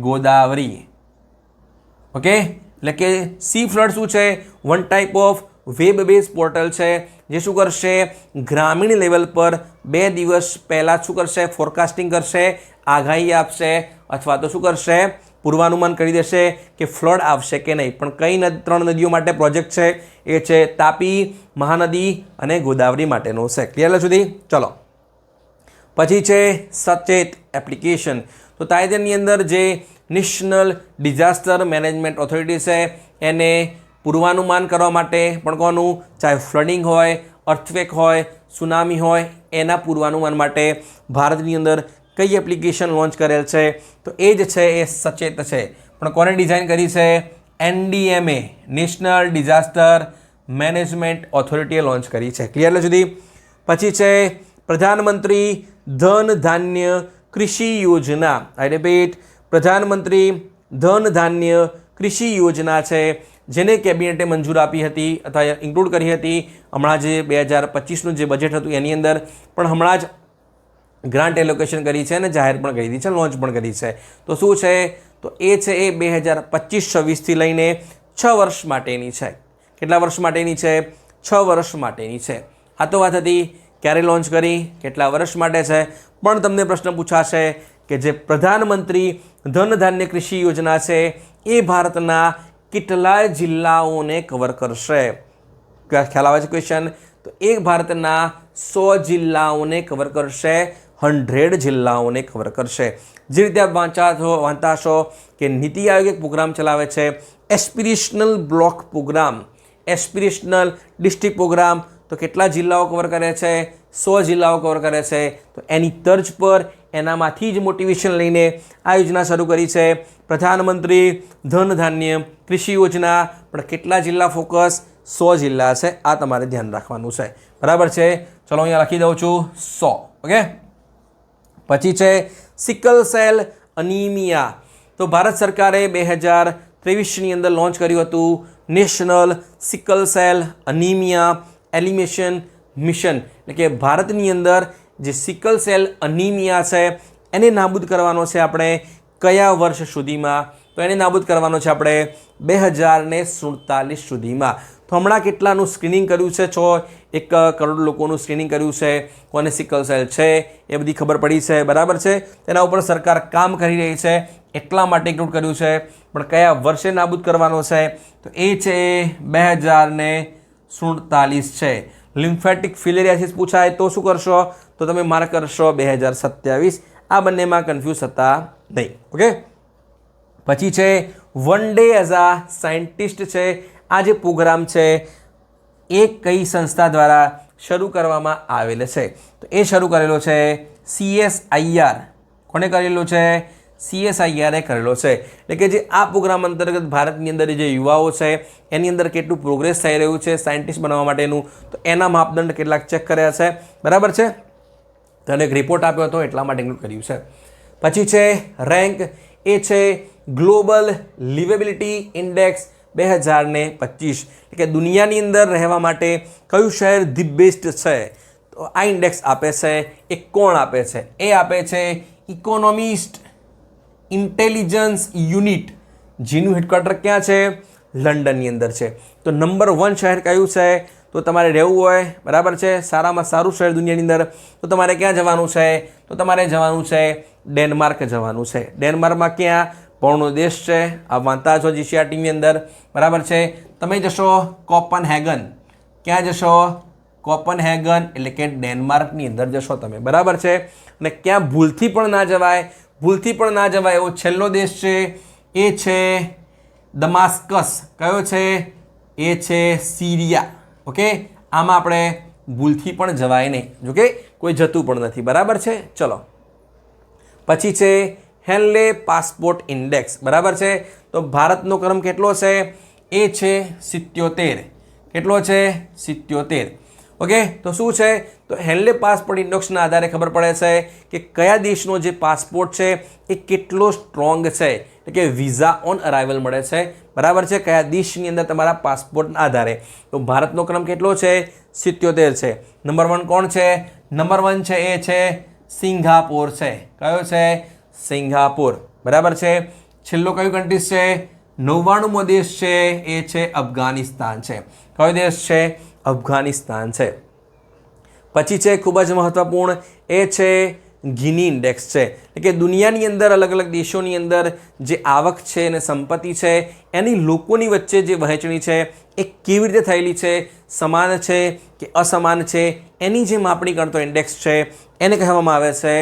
ગોદાવરી. ઓકે, એટલે કે સી ફ્લડ શું છે? One type of web base portal છે જે શું કરશે? ગ્રામીણ લેવલ પર 2 દિવસ પહેલાં શું કરશે? ફોરકાસ્ટિંગ કરશે, આગાહી આપશે, અથવા તો શું કરશે? પૂર્વાનુમાન કરી દેશે કે ફ્લડ આવશે કે નહીં. પણ કઈ 3 નદીઓ માટે પ્રોજેક્ટ છે? એ છે તાપી, મહાનદી અને ગોદાવરી માટેનો છે. ક્લિયર સુધી? ચલો પછી છે સચેત એપ્લિકેશન. તો તાઇવાનની અંદર જે નેશનલ ડિઝાસ્ટર મેનેજમેન્ટ ઓથોરિટી છે એને પૂર્વાનુમાન કરવા માટે પણ કોનું? ચાહે ફ્લડિંગ હોય, અર્થક્વેક હોય, સુનામી હોય, એના પૂર્વાનુમાન માટે ભારતની અંદર કઈ એપ્લિકેશન લોન્ચ કરેલ છે? તો એ જ છે એ સચેત છે. પણ કોને ડિઝાઇન કરી છે? NDMA, નેશનલ ડિઝાસ્ટર મેનેજમેન્ટ ઓથોરિટીએ લોન્ચ કરી છે. ક્લિયર સુધી? પછી છે પ્રધાનમંત્રી ધન ધાન્ય કૃષિ યોજના. આઈ રિપીટ, પ્રધાનમંત્રી ધન ધાન્ય કૃષિ યોજના છે જેને કેબિનેટે મંજૂર આપી હતી અથવા ઇન્ક્લુડ કરી હતી હમણાં જે 2025નું જે બજેટ હતું એની અંદર. પણ હમણાં જ ગ્રાન્ટ એલોકેશન કરી છે અને જાહેર પણ કરી છે, લોન્ચ પણ કરી છે. તો શું છે? તો એ છે એ 2025-26થી લઈને 6 વર્ષ માટેની છે. કેટલા વર્ષ માટેની છે? 6 વર્ષ માટેની છે. આ તો વાત હતી ક્યારે લોન્ચ કરી, કેટલા વર્ષ માટે છે. પણ તમને પ્રશ્ન પૂછાશે કે જે પ્રધાનમંત્રી ધન ધાન્ય કૃષિ યોજના છે એ ભારતના કેટલા જિલ્લાઓને કવર કરશે? ખ્યાલ આવે છે ક્વેશ્ચન? તો એ ભારતના 100 જિલ્લાઓને કવર કરશે 100 જિલ્લાઓને કવર કરશે. જે રીતે આપ વાંચતા હશો કે નીતિ આયોગ એક પ્રોગ્રામ ચલાવે છે, aspirational block program, aspirational district program. તો કેટલા જિલ્લાઓ કવર કરે છે? 100 જિલ્લાઓ કવર કરે છે. તો એની તર્જ પર એનામાંથી જ મોટિવેશન લઈને આ યોજના શરૂ કરી છે. પ્રધાનમંત્રી ધન ધાન્ય કૃષિ યોજના. પણ કેટલા જિલ્લા ફોકસ? 100 જિલ્લા છે. આ તમારે ધ્યાન રાખવાનું છે. બરાબર છે? ચલો અહીંયા લખી દઉં છું 100. ઓકે. પછી છે સિકલ સેલ અનીમિયા. તો ભારત સરકારે 2023ની અંદર લોન્ચ કર્યું હતું national sickle cell anaemia elimination mission. એટલે કે ભારતની અંદર જે સિકલ સેલ અનીમિયા છે એને નાબૂદ કરવાનો છે આપણે કયા વર્ષ સુધીમાં? તો એને નાબૂદ કરવાનો છે આપણે 2047 સુધીમાં. તો હમણાં કેટલાનું સ્ક્રીનિંગ કર્યું છે? 1 કરોડ લોકોનું સ્ક્રીનિંગ કર્યું છે. કોને સિકલ સેલ છે એ બધી ખબર પડી છે. બરાબર છે? તેના ઉપર સરકાર કામ કરી રહી છે, એટલા માટે ઇન્ક્લુડ કર્યું છે. પણ કયા વર્ષે નાબૂદ કરવાનો છે? તો એ છે 2047 છે. લિમ્ફેટિક ફિલેરિયાસિસ પૂછાય તો શું કરશો? તો તમે માર્ક કરશો 2027. આ બંનેમાં કન્ફ્યુઝ થતા નહીં. ઓકે. પછી છે one day as a scientist છે. આ જે પ્રોગ્રામ છે એ કઈ સંસ્થા દ્વારા શરૂ કરવામાં આવેલ છે? તો એ શરૂ કરેલો છે CSIR. કોને કરેલો છે? CSIR એ કરેલો છે. એટલે કે જે આ પ્રોગ્રામ અંતર્ગત ભારતની અંદર જે યુવાઓ છે એની અંદર કેટલું પ્રોગ્રેસ થઈ રહ્યું છે સાયન્ટિસ્ટ બનવા માટેનું, તો એના માપદંડ કેટલાક ચેક કર્યા છે. બરાબર છે? તેને એક રિપોર્ટ આપ્યો હતો, એટલા માટે ઇન્ક્લુડ કર્યું છે. પછી છે રેન્ક. એ છે ગ્લોબલ લિવેબિલિટી ઇન્ડેક્સ 2025. એટલે કે દુનિયાની અંદર રહેવા માટે કયું શહેર ધી બેસ્ટ છે? તો આ ઇન્ડેક્સ આપે છે એ કોણ આપે છે? એ આપે છે ઇકોનોમિસ્ટ ઇન્ટેલિજન્સ યુનિટ, જેનું હેડક્વાર્ટર ક્યાં છે? લંડનની અંદર છે. તો નંબર 1 શહેર કયું છે? તો તમારે રહેવું હોય, બરાબર છે, સારામાં સારું શહેર દુનિયાની અંદર, તો તમારે ક્યાં જવાનું છે? તો તમારે જવાનું છે ડેનમાર્ક જવાનું છે. ડેનમાર્કમાં ક્યાં? પૌણો દેશ છે. આ વાંચતા છો GCRTની અંદર. બરાબર છે? તમે જશો કોપનહેગન. ક્યાં જશો? કોપનહેગન, એટલે કે ડેનમાર્કની અંદર જશો તમે. બરાબર છે? અને ક્યાં ભૂલથી પણ ના જવાય, ભૂલથી પણ ના જવાય એવો છેલ્લો દેશ છે, એ છે દમાસ્કસ. કયો છે? એ છે સિરિયા. ઓકે. આમાં આપણે ભૂલથી પણ જવાય નહીં, જોકે કોઈ જતું પણ નથી. બરાબર છે? ચલો. પછી છે હેનલે પાસપોર્ટ ઇન્ડેક્સ. બરાબર છે? તો ભારતનો ક્રમ કેટલો છે? એ છે 77. કેટલો છે? 77. ઓકે. તો શું છે? તો હેનલે પાસપોર્ટ ઇન્ડેક્સના આધારે ખબર પડે છે કે કયા દેશનો જે પાસપોર્ટ છે એ કેટલો સ્ટ્રોંગ છે. એટલે કે વિઝા ઓન અરાઇવલ મળે છે. બરાબર છે? કયા દેશની અંદર તમારા પાસપોર્ટના આધારે. તો ભારતનો ક્રમ કેટલો છે? 77 છે. નંબર 1 કોણ છે? નંબર 1 છે એ છે સિંગાપોર છે. કયો છે? સિંગાપોર. બરાબર છે? છેલ્લો કયું કન્ટ્રી છે? 99મો દેશ છે એ છે અફઘાનિસ્તાન છે. કયો દેશ છે? અફઘાનિસ્તાન છે. પછી છે ખૂબ જ મહત્વપૂર્ણ, એ છે ગિની ઇન્ડેક્સ છે. એટલે કે દુનિયાની અંદર અલગ અલગ દેશોની અંદર જે આવક છે અને સંપત્તિ છે એની લોકોની વચ્ચે જે વહેંચણી છે એ કેવી રીતે થયેલી છે, સમાન છે કે અસમાન છે, એની જે માપણી કરતો ઇન્ડેક્સ છે એને કહેવામાં આવે છે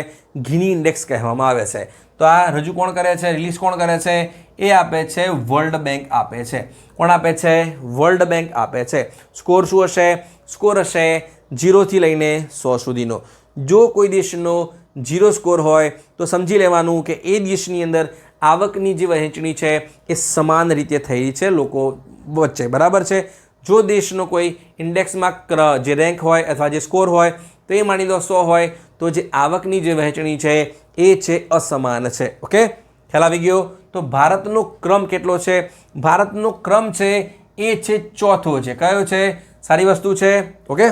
ગિની ઇન્ડેક્સ કહેવામાં આવે છે. તો આ રજૂ કોણ કરે છે? રિલીઝ કોણ કરે છે? એ આપે છે વર્લ્ડ બેંક આપે છે. કોણ આપે છે? વર્લ્ડ બેંક આપે છે. સ્કોર શું હશે? સ્કોર હશે 0થી લઈને 100 સુધીનો. જો કોઈ દેશનો 0 સ્કોર હોય તો સમજી લેવાનું કે એ દેશની અંદર આવકની જે વહેંચણી છે એ સમાન રીતે થઈ છે લોકો વચ્ચે. બરાબર છે? જો દેશનો કોઈ ઇન્ડેક્સમાં જે રેન્ક હોય અથવા જે સ્કોર હોય તો એ માની લો 100 હોય, તો જે આવકની જે વહેંચણી છે એ છે અસમાન છે. ઓકે. ખ્યાલ આવી ગયો? તો ભારતનો ક્રમ કેટલો છે? ભારતનો ક્રમ છે એ છે 4થો છે. કયો છે? સારી વસ્તુ છે. ઓકે.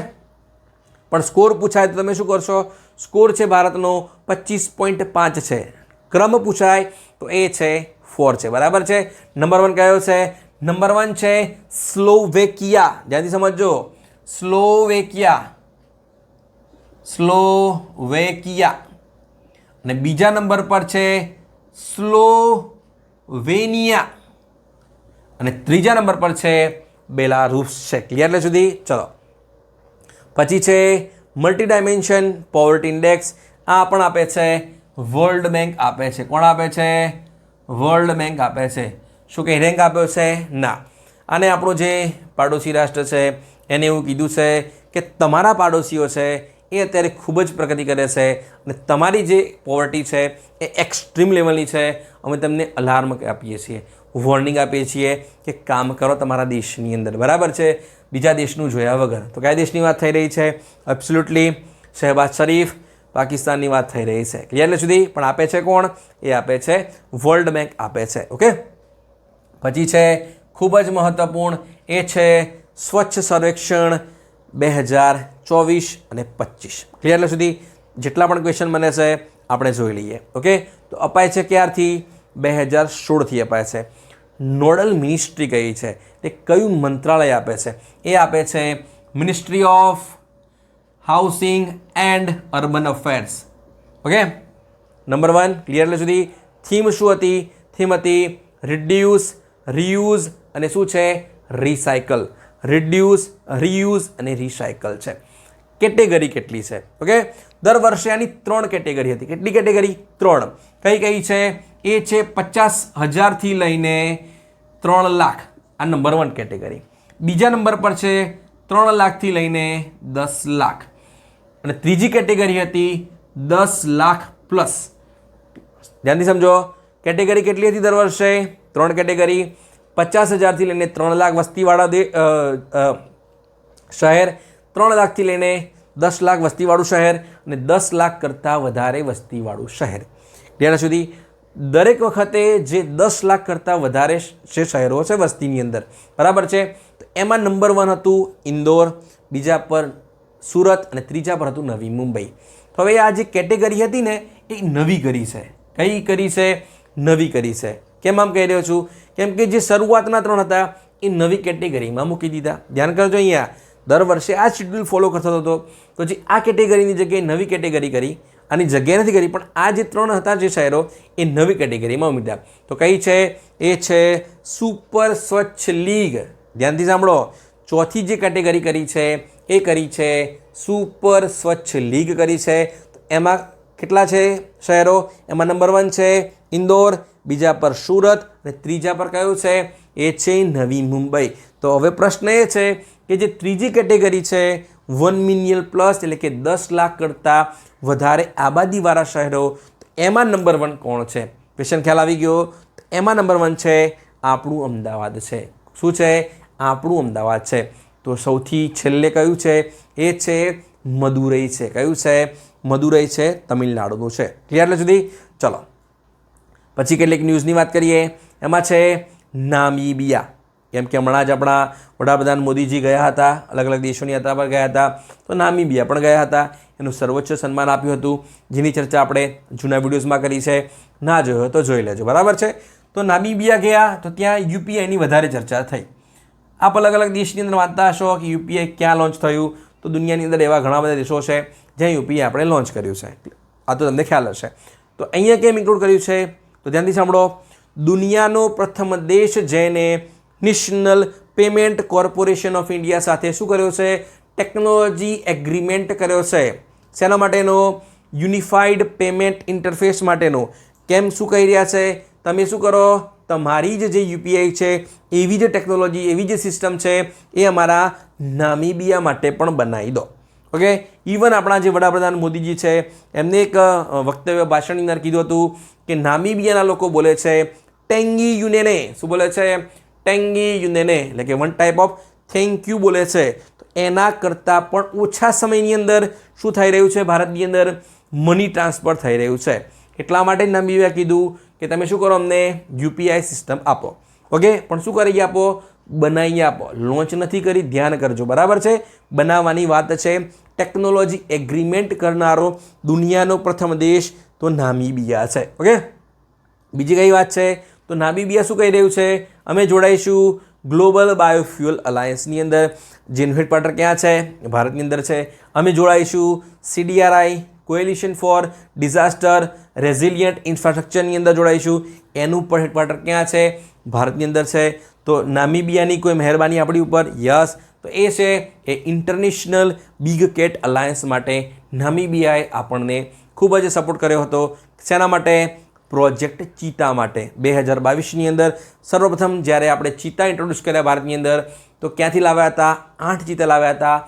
પણ સ્કોર પૂછાય તો તમે શું કરશો? સ્કોર છે ભારતનો 25.5 છે. ક્રમ પૂછાય તો એ છે 4 છે. બરાબર છે? નંબર 1 કયો છે? નંબર 1 છે સ્લોવેકિયા. ધ્યાનથી સમજો. સ્લોવેકિયા. અને બીજા નંબર પર છે સ્લોવેનિયા અને ત્રીજા નંબર પર છે બેલારુસ છે. ક્લિયર એટલે સુધી? ચલો. પછી છે મલ્ટી ડાયમેન્શન પોવર્ટી ઇન્ડેક્સ. આ પણ આપે છે વર્લ્ડ બેંક આપે છે. કોણ આપે છે? વર્લ્ડ બેંક આપે છે. શું કંઈ રેન્ક આપ્યો છે? ના. અને આપણું જે પાડોશી રાષ્ટ્ર છે એને એવું કીધું છે કે તમારા પાડોશીઓ છે એ અત્યારે ખૂબ જ પ્રગતિ કરે છે અને તમારી જે પોવર્ટી છે એ એક્સ્ટ્રીમ લેવલની છે. અમે તમને અલાર્મ આપીએ છીએ, વોર્નિંગ આપીએ છીએ કે કામ કરો તમારા દેશની અંદર, બરાબર છે, બીજા દેશનું જોયા વગર. તો કયા દેશની વાત થઈ રહી છે? એબ્સોલ્યુટલી શહેબાઝ શરીફ, પાકિસ્તાનની વાત થઈ રહી છે. ક્લિયર એટલે સુધી? પણ આપે છે કોણ? એ આપે છે વર્લ્ડ બેંક આપે છે. ઓકે, પછી છે ખૂબ જ મહત્વપૂર્ણ, એ છે સ્વચ્છ સર્વેક્ષણ 2024 અને 25. ક્લિયર એટલે સુધી? જેટલા પણ ક્વેશ્ચન બને છે આપણે જોઈ લઈએ. ઓકે, તો અપાય છે ક્યારથી? 2016થી અપાય છે. નોડલ મિનિસ્ટ્રી કઈ છે, તે કયું મંત્રાલય આપે છે? એ આપે છે ministry of housing and urban affairs. Okay, number 1. Clear એટલે સુધી? થીમ શું હતી? થીમ હતી રિડ્યુસ, રીયુઝ અને શું છે? રિસાયકલ. રિડ્યુસ, રીયુઝ અને રિસાયકલ છે. કેટેગરી કેટલી છે? ઓકે, દર વર્ષે આની 3 કેટેગરી હતી. કેટલી કેટેગરી? 3. કઈ કઈ છે? એ છે 50,000થી લઈને 3 લાખ. આ નંબર 1 કેટેગરી. બીજા નંબર પર છે 3 લાખથી લઈને 10 લાખ. અને ત્રીજી કેટેગરી હતી 10 લાખ પ્લસ. ધ્યાનથી સમજો, કેટેગરી કેટલી હતી દર વર્ષે? 3 કેટેગરી. 50,000થી લઈને 3 લાખ વસ્તીવાળા શહેર, 3 લાખથી લઈને 10 લાખ વસ્તીવાળું શહેર અને 10 લાખ કરતાં વધારે વસ્તીવાળું શહેર. ત્યાં સુધી દરેક વખતે જે 10 લાખ કરતાં વધારે જે શહેરો છે વસ્તીની અંદર, બરાબર છે, તો એમાં નંબર 1 હતું ઇન્દોર, બીજા પર સુરત અને ત્રીજા પર હતું નવી મુંબઈ. તો હવે આ જે કેટેગરી હતી ને એ નવી કરી છે. કઈ કરી છે? નવી કરી છે. કેમ આમ કહી રહ્યો છું? કેમ કે જે શરૂઆતના 3 હતા એ નવી કેટેગરીમાં મૂકી દીધા. ધ્યાન કરજો, અહીંયા દર વર્ષે આ શેડ્યુલ ફોલો કરતો હતો. તો જે આ કેટેગરીની જગ્યાએ નવી કેટેગરી કરી, આની જગ્યાએ નથી કરી, પણ આ જે 3 હતા જે શહેરો એ નવી કેટેગરીમાં ઉમેર્યા. તો કઈ છે? એ છે સુપર સ્વચ્છ લીગ. ધ્યાનથી સાંભળો, ચોથી જે કેટેગરી કરી છે એ કરી છે સુપર સ્વચ્છ લીગ કરી છે. એમાં કેટલા છે શહેરો? એમાં નંબર 1 છે ઇન્દોર, બીજા પર સુરત અને ત્રીજા પર કયું છે? એ છે નવી મુંબઈ. તો હવે પ્રશ્ન એ છે કે જે ત્રીજી કેટેગરી છે 1 મિલિયન પ્લસ એટલે કે 10 લાખ કરતાં વધારે આબાદીવાળા શહેરો, એમાં નંબર 1 કોણ છે? ક્વેશ્ચન ખ્યાલ આવી ગયો? એમાં નંબર 1 છે આપણું અમદાવાદ છે. શું છે? આપણું અમદાવાદ છે. તો સૌથી છેલ્લે કયું છે? એ છે મદુરઈ છે. કયું છે? મદુરઈ છે, તમિલનાડુનું છે. ક્લિયર એટલે સુધી? ચલો પછી કેટલીક ન્યૂઝની વાત કરીએ. એમાં છે નામીબિયા. કેમ કે હમણાં જ આપણા વડાપ્રધાન મોદીજી ગયા હતા, અલગ અલગ દેશોની યાત્રા પર ગયા હતા, તો નામીબિયા પણ ગયા હતા. એનું સર્વોચ્ચ સન્માન આપ્યું હતું, જેની ચર્ચા આપણે જૂના વિડીયોઝમાં કરી છે. ના જોયો હોય તો જોઈ લેજો, બરાબર છે. તો નામીબિયા ગયા તો ત્યાં યુપીઆઈની વધારે ચર્ચા થઈ. આપ અલગ અલગ દેશની અંદર વાંચતા હશો કે યુપીઆઈ ક્યાં લોન્ચ થયું. તો દુનિયાની અંદર એવા ઘણા બધા દેશો છે જ્યાં યુપીઆઈ આપણે લોન્ચ કર્યું છે. આ તો તમને ખ્યાલ હશે. તો અહીંયા કેમ ઇન્ક્લુડ કર્યું છે? તો ધ્યાનથી સાંભળો. દુનિયાનો પ્રથમ દેશ જેને national payment corporation of India સાથે શું કર્યો છે? ટેકનોલોજી એગ્રીમેન્ટ કર્યો છે. શેના માટેનો? યુનિફાઈડ પેમેન્ટ ઇન્ટરફેસ માટેનો. કેમ? શું કહી રહ્યા છે? તમે શું કરો? તમારી જે યુપીઆઈ છે એવી જે ટેકનોલોજી, એવી જે સિસ્ટમ છે એ અમારા નામીબિયા માટે પણ બનાવી દો. ઓકે, ઇવન આપણા જે વડાપ્રધાન મોદીજી છે એમને એક વક્તવ્ય ભાષણની અંદર કીધું હતું કે નામીબિયાના લોકો બોલે છે ટેંગી યુનેને. શું બોલે છે? ટેંગી યુનેને, એટલે કે one type of thank you બોલે છે. તો એના કરતાં પણ ઓછા સમયની અંદર શું થઈ રહ્યું છે? ભારતની અંદર મની ટ્રાન્સફર થઈ રહ્યું છે. એટલા માટે નામીબિયા કીધું કે તમે શું કરો? અમને યુપીઆઈ સિસ્ટમ આપો. ઓકે, પણ શું કરી આપો? બનાવી આપો. લોન્ચ નથી કરી, ધ્યાન કરજો, બરાબર છે. બનાવવાની વાત છે. ટેકનોલોજી એગ્રીમેન્ટ કરનારો દુનિયાનો પ્રથમ દેશ તો નામીબિયા છે. ઓકે, બીજી કઈ વાત છે? તો નામીબિયા શું કહી રહ્યું છે? અમે જોડાઈશું ગ્લોબલ બાયોફ્યુઅલ અલાયન્સની અંદર. જેનું હેડક્વાર્ટર ક્યાં છે? ભારતની અંદર છે. અમે જોડાઈશું CDRI કોએલિશન ફોર ડિઝાસ્ટર રેઝિલિયન્ટ ઇન્ફ્રાસ્ટ્રક્ચરની અંદર જોડાઈશું. એનું પણ હેડક્વાર્ટર ક્યાં છે? ભારતની અંદર છે. તો નામીબિયાની કોઈ મહેરબાની આપણી ઉપર? યસ. તો એ છે એ ઇન્ટરનેશનલ બિગ કેટ અલાયન્સ માટે નામીબિયાએ આપણને ખૂબ જ સપોર્ટ કર્યો હતો. શેના માટે? પ્રોજેક્ટ ચીતા માટે. 2022ની અંદર સર્વપ્રથમ જ્યારે આપણે ચીતા ઇન્ટ્રોડ્યુસ કર્યા ભારતની અંદર તો ક્યાંથી લાવ્યા હતા? 8 ચીતા લાવ્યા હતા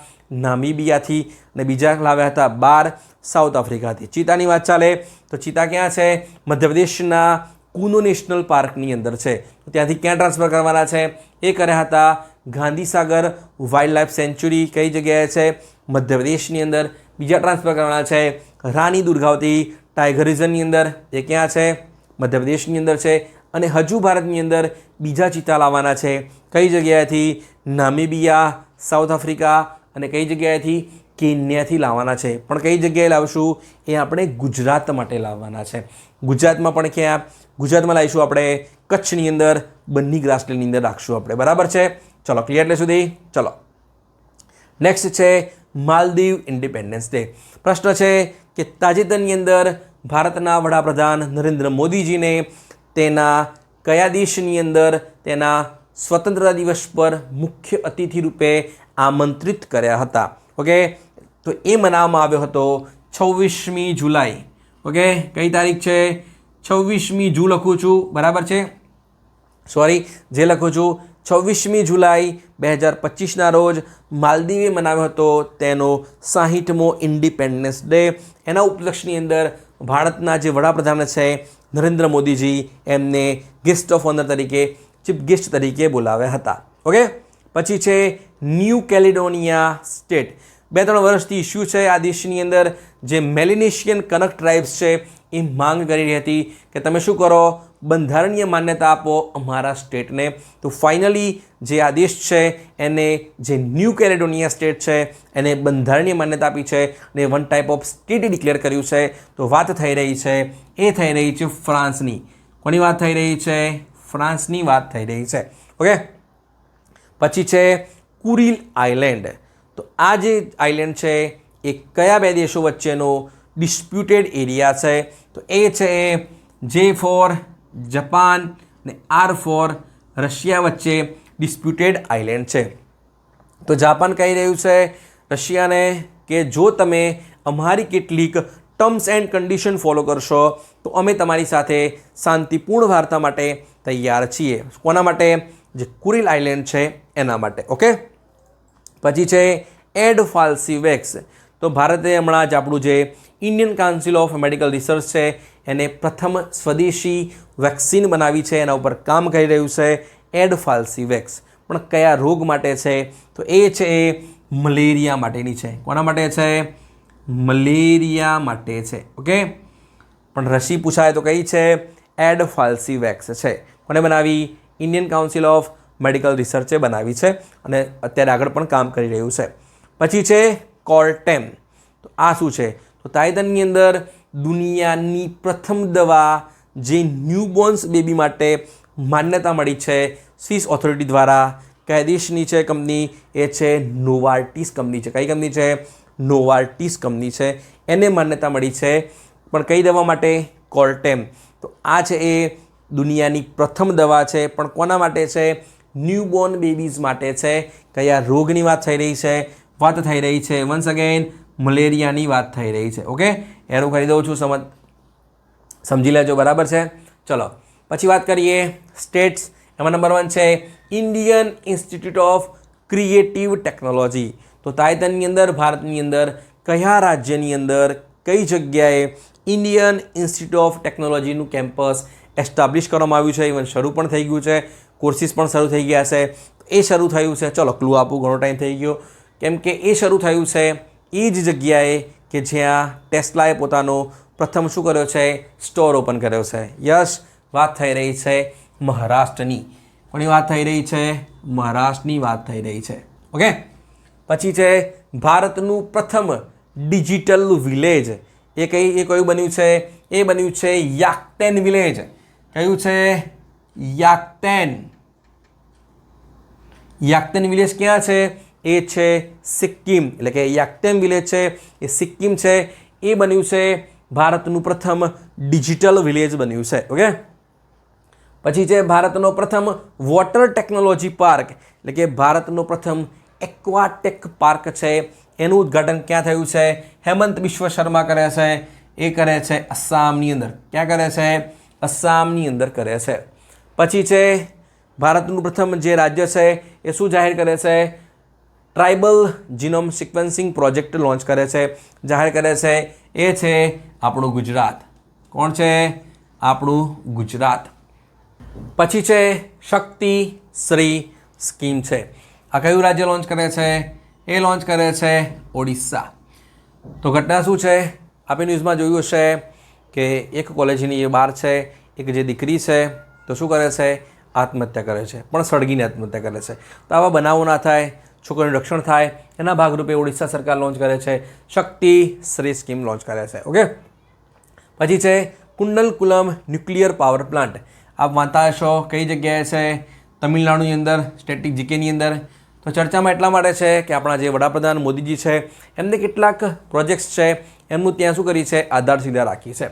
નામીબિયાથી અને બીજા લાવ્યા હતા 12 સાઉથ આફ્રિકાથી. ચીતાની વાત ચાલે તો ચીતા ક્યાં છે? મધ્યપ્રદેશના કુનો નેશનલ પાર્કની અંદર છે. તો ત્યાંથી ક્યાં ટ્રાન્સફર કરવાના છે? એ કર્યા હતા ગાંધીસાગર વાઇલ્ડ લાઈફ સેન્ચ્યુરી. કઈ જગ્યાએ છે? મધ્યપ્રદેશની અંદર. બીજા ટ્રાન્સફર કરવાના છે રાની દુર્ગાવતી ટાઈગર રિઝર્વની અંદર. એ ક્યાં છે? મધ્યપ્રદેશની અંદર છે. અને હજુ ભારતની અંદર બીજા ચિત્તા લાવવાના છે. કઈ જગ્યાએથી? નામીબિયા, સાઉથ આફ્રિકા અને કઈ જગ્યાએથી? કેન્યાથી લાવવાના છે. પણ કઈ જગ્યાએ લાવશું? એ આપણે ગુજરાત માટે લાવવાના છે. ગુજરાતમાં પણ ક્યાં? ગુજરાતમાં લાવીશું આપણે કચ્છની અંદર, બન્ની ગ્રાસલેન્ડની અંદર રાખશું આપણે. બરાબર છે? ચલો ક્લિયર એટલે સુધી. ચલો નેક્સ્ટ છે માલદીવ ઇન્ડિપેન્ડન્સ ડે. પ્રશ્ન છે કે તાજેતરની અંદર ભારતના વડાપ્રધાન નરેન્દ્ર મોદીજીને તેના કયા દેશની અંદર તેના સ્વતંત્રતા દિવસ પર મુખ્ય અતિથિ રૂપે આમંત્રિત કર્યા હતા? ઓકે, તો એ મનાવવામાં આવ્યો હતો 26મી જુલાઈ. ઓકે, કઈ તારીખ છે? 26મી જૂન લખું છું, બરાબર છે? સોરી, જે લખું છું 26મી જુલાઈ 2025ના રોજ માલદીવે મનાવ્યો હતો તેનો 60મો ઇન્ડિપેન્ડન્સ ડે. એના ઉપલક્ષની અંદર ભારતના જે વડાપ્રધાન છે નરેન્દ્ર મોદીજી એમને ગેસ્ટ ઓફ ઓનર તરીકે, ચીફ ગેસ્ટ તરીકે બોલાવ્યા હતા. ઓકે, પછી છે ન્યૂ કેલિડોનિયા સ્ટેટ. 2-3 વર્ષથી ઇસ્યુ છે આ દેશની અંદર. જે મેલિનેશિયન કનક ટ્રાઇબ્સ છે એ માંગ કરી રહી હતી કે તમે શું કરો, બંધારણીય માન્યતા આપો અમારા સ્ટેટને. તો ફાઇનલી જે આ દેશ છે એને, જે ન્યૂ કેલેડોનિયા સ્ટેટ છે એને બંધારણીય માન્યતા આપી છે અને one type of state declare કર્યું છે. તો વાત થઈ રહી છે, એ થઈ રહી છે ફ્રાન્સની. કોની વાત થઈ રહી છે? ફ્રાન્સની વાત થઈ રહી છે. ઓકે, પછી છે કુરીલ આઇલેન્ડ. તો આ જે આઇલેન્ડ છે એ કયા 2 દેશો વચ્ચેનો ડિસ્પ્યુટેડ એરિયા છે? તો એ છે જે ફોર જાપાન અને આર ફોર રશિયા વચ્ચે ડિસ્પ્યુટેડ આઇલેન્ડ છે. તો જાપાન કહી રહ્યું છે રશિયાને કે જો તમે અમારી કેટલીક ટર્મ્સ એન્ડ કન્ડિશન ફોલો કરશો તો અમે તમારી સાથે શાંતિપૂર્ણ વાર્તા માટે તૈયાર છીએ. કોના માટે? જે કુરીલ આઇલેન્ડ છે એના માટે. ઓકે, પછી છે એડફાલ્સિવેક્સ. તો ભારતે હમણાં જ આપણું જે Indian council of medical research છે એને પ્રથમ સ્વદેશી વેક્સિન બનાવી છે, એના ઉપર કામ કરી રહ્યું છે એડફાલ્સિવેક્સ. પણ કયા રોગ માટે છે? તો એ છે મલેરિયા માટેની છે. કોના માટે છે? મલેરિયા માટે છે. ઓકે, પણ રસી પૂછાય તો કઈ છે? એડફાલ્સિવેક્સ છે. કોને બનાવી? ઇન્ડિયન કાઉન્સિલ ઓફ મેડિકલ રિસર્ચે બનાવી છે અને અત્યારે આગળ પણ કામ કરી રહ્યું છે. પછી છે કોર્ટેમ. તો આ શું છે? તો તાઇવાનની અંદર દુનિયાની પ્રથમ દવા જે ન્યૂબોર્ન્સ બેબી માટે માન્યતા મળી છે સ્વિસ ઓથોરિટી દ્વારા. કયા દેશની છે કંપની? એ છે નોવાર્ટિસ કંપની છે. કઈ કંપની છે? નોવાર્ટિસ કંપની છે. એને માન્યતા મળી છે. પણ કઈ દવા માટે? કોર્ટેમ. તો આ છે એ દુનિયાની પ્રથમ દવા છે, પણ કોના માટે છે? ન્યૂબોર્ન બેબીઝ માટે છે. કયા રોગની વાત થઈ રહી છે? વાત થઈ રહી છે વન્સ અગેન મલેરિયાની વાત થઈ રહી છે. ઓકે, એરો કરી દઉં છું, સમજી લેજો. બરાબર છે? ચલો પછી વાત કરીએ સ્ટેટ્સ. એમાં નંબર 1 છે Indian institute of creative technology. તો તાઇવાનની અંદર, ભારતની અંદર કયા રાજ્યની અંદર કઈ જગ્યાએ ઇન્ડિયન ઇન્સ્ટિટ્યૂટ ઓફ ટેકનોલોજીનું કેમ્પસ એસ્ટાબ્લિશ કરવામાં આવ્યું છે? ઇવન શરૂ પણ થઈ ગયું છે, કોર્સિસ પણ શરૂ થઈ ગયા છે. એ શરૂ થયું છે, ચલો ક્લુ આપું, ઘણો ટાઈમ થઈ ગયો, કેમ કે એ શરૂ થયું છે એ જ જગ્યાએ કે જ્યાં ટેસ્લાએ પોતાનો પ્રથમ શું કર્યો છે? સ્ટોર ઓપન કર્યો છે. યસ, વાત થઈ રહી છે મહારાષ્ટ્રની. કોની વાત થઈ રહી છે? મહારાષ્ટ્રની વાત થઈ રહી છે. ઓકે, પછી છે ભારતનું પ્રથમ ડિજિટલ વિલેજ. એ કયું બન્યું છે? એ બન્યું છે યાકટેન વિલેજ. કયું છે? યાકટેન. યાકટેન વિલેજ ક્યાં છે? એ છે સિક્કિમ. એટલે કે યાકટેન વિલેજ છે એ સિક્કિમ છે. એ બન્યું છે ભારતનું પ્રથમ ડિજિટલ વિલેજ બન્યું છે. ઓકે, પછી છે ભારતનો પ્રથમ વોટર ટેકનોલોજી પાર્ક. એટલે કે ભારતનો પ્રથમ એક્વાટેક પાર્ક છે. એનું ઉદ્ઘાટન ક્યાં થયું છે? હેમંત બિશ્વ શર્મા કરે છે. એ કરે છે આસામની અંદર. ક્યાં કરે છે? આસામની અંદર કરે છે. પછી છે ભારતનું પ્રથમ જે રાજ્ય છે એ શું જાહેર કરે છે? Tribal genome sequencing project launch કરે છે, જાહેર કરે છે. એ છે આપણું ગુજરાત. કોણ છે? આપણું ગુજરાત. પછી છે શક્તિ શ્રી સ્કીમ છે. આ કયું રાજ્ય લોન્ચ કરે છે? એ લોન્ચ કરે છે ઓડિશા. તો ઘટના શું છે? આપણે ન્યૂઝમાં જોયું હશે કે એક કોલેજની એ બહાર છે, એક જે દીકરી છે તો શું કરે છે? આત્મહત્યા કરે છે, પણ સળગીને આત્મહત્યા કરે છે. તો આવા બનાવો ના થાય, છોકરીનું રક્ષણ થાય, એના ભાગરૂપે ઓડિશા સરકાર લોન્ચ કરે છે શક્તિ શ્રી સ્કીમ લોન્ચ કરે છે. ઓકે. પછી છે કુંડલકુલમ ન્યુક્લિયર પાવર પ્લાન્ટ. આપ વાંચતા હશો કઈ જગ્યાએ છે? તમિલનાડુની અંદર, સ્ટેટિક જીકેની અંદર. તો ચર્ચામાં એટલા માટે છે કે આપણા જે વડાપ્રધાન મોદીજી છે એમને કેટલાક પ્રોજેક્ટ્સ છે એમનું ત્યાં શું કરી છે? આધારશિલા રાખી છે.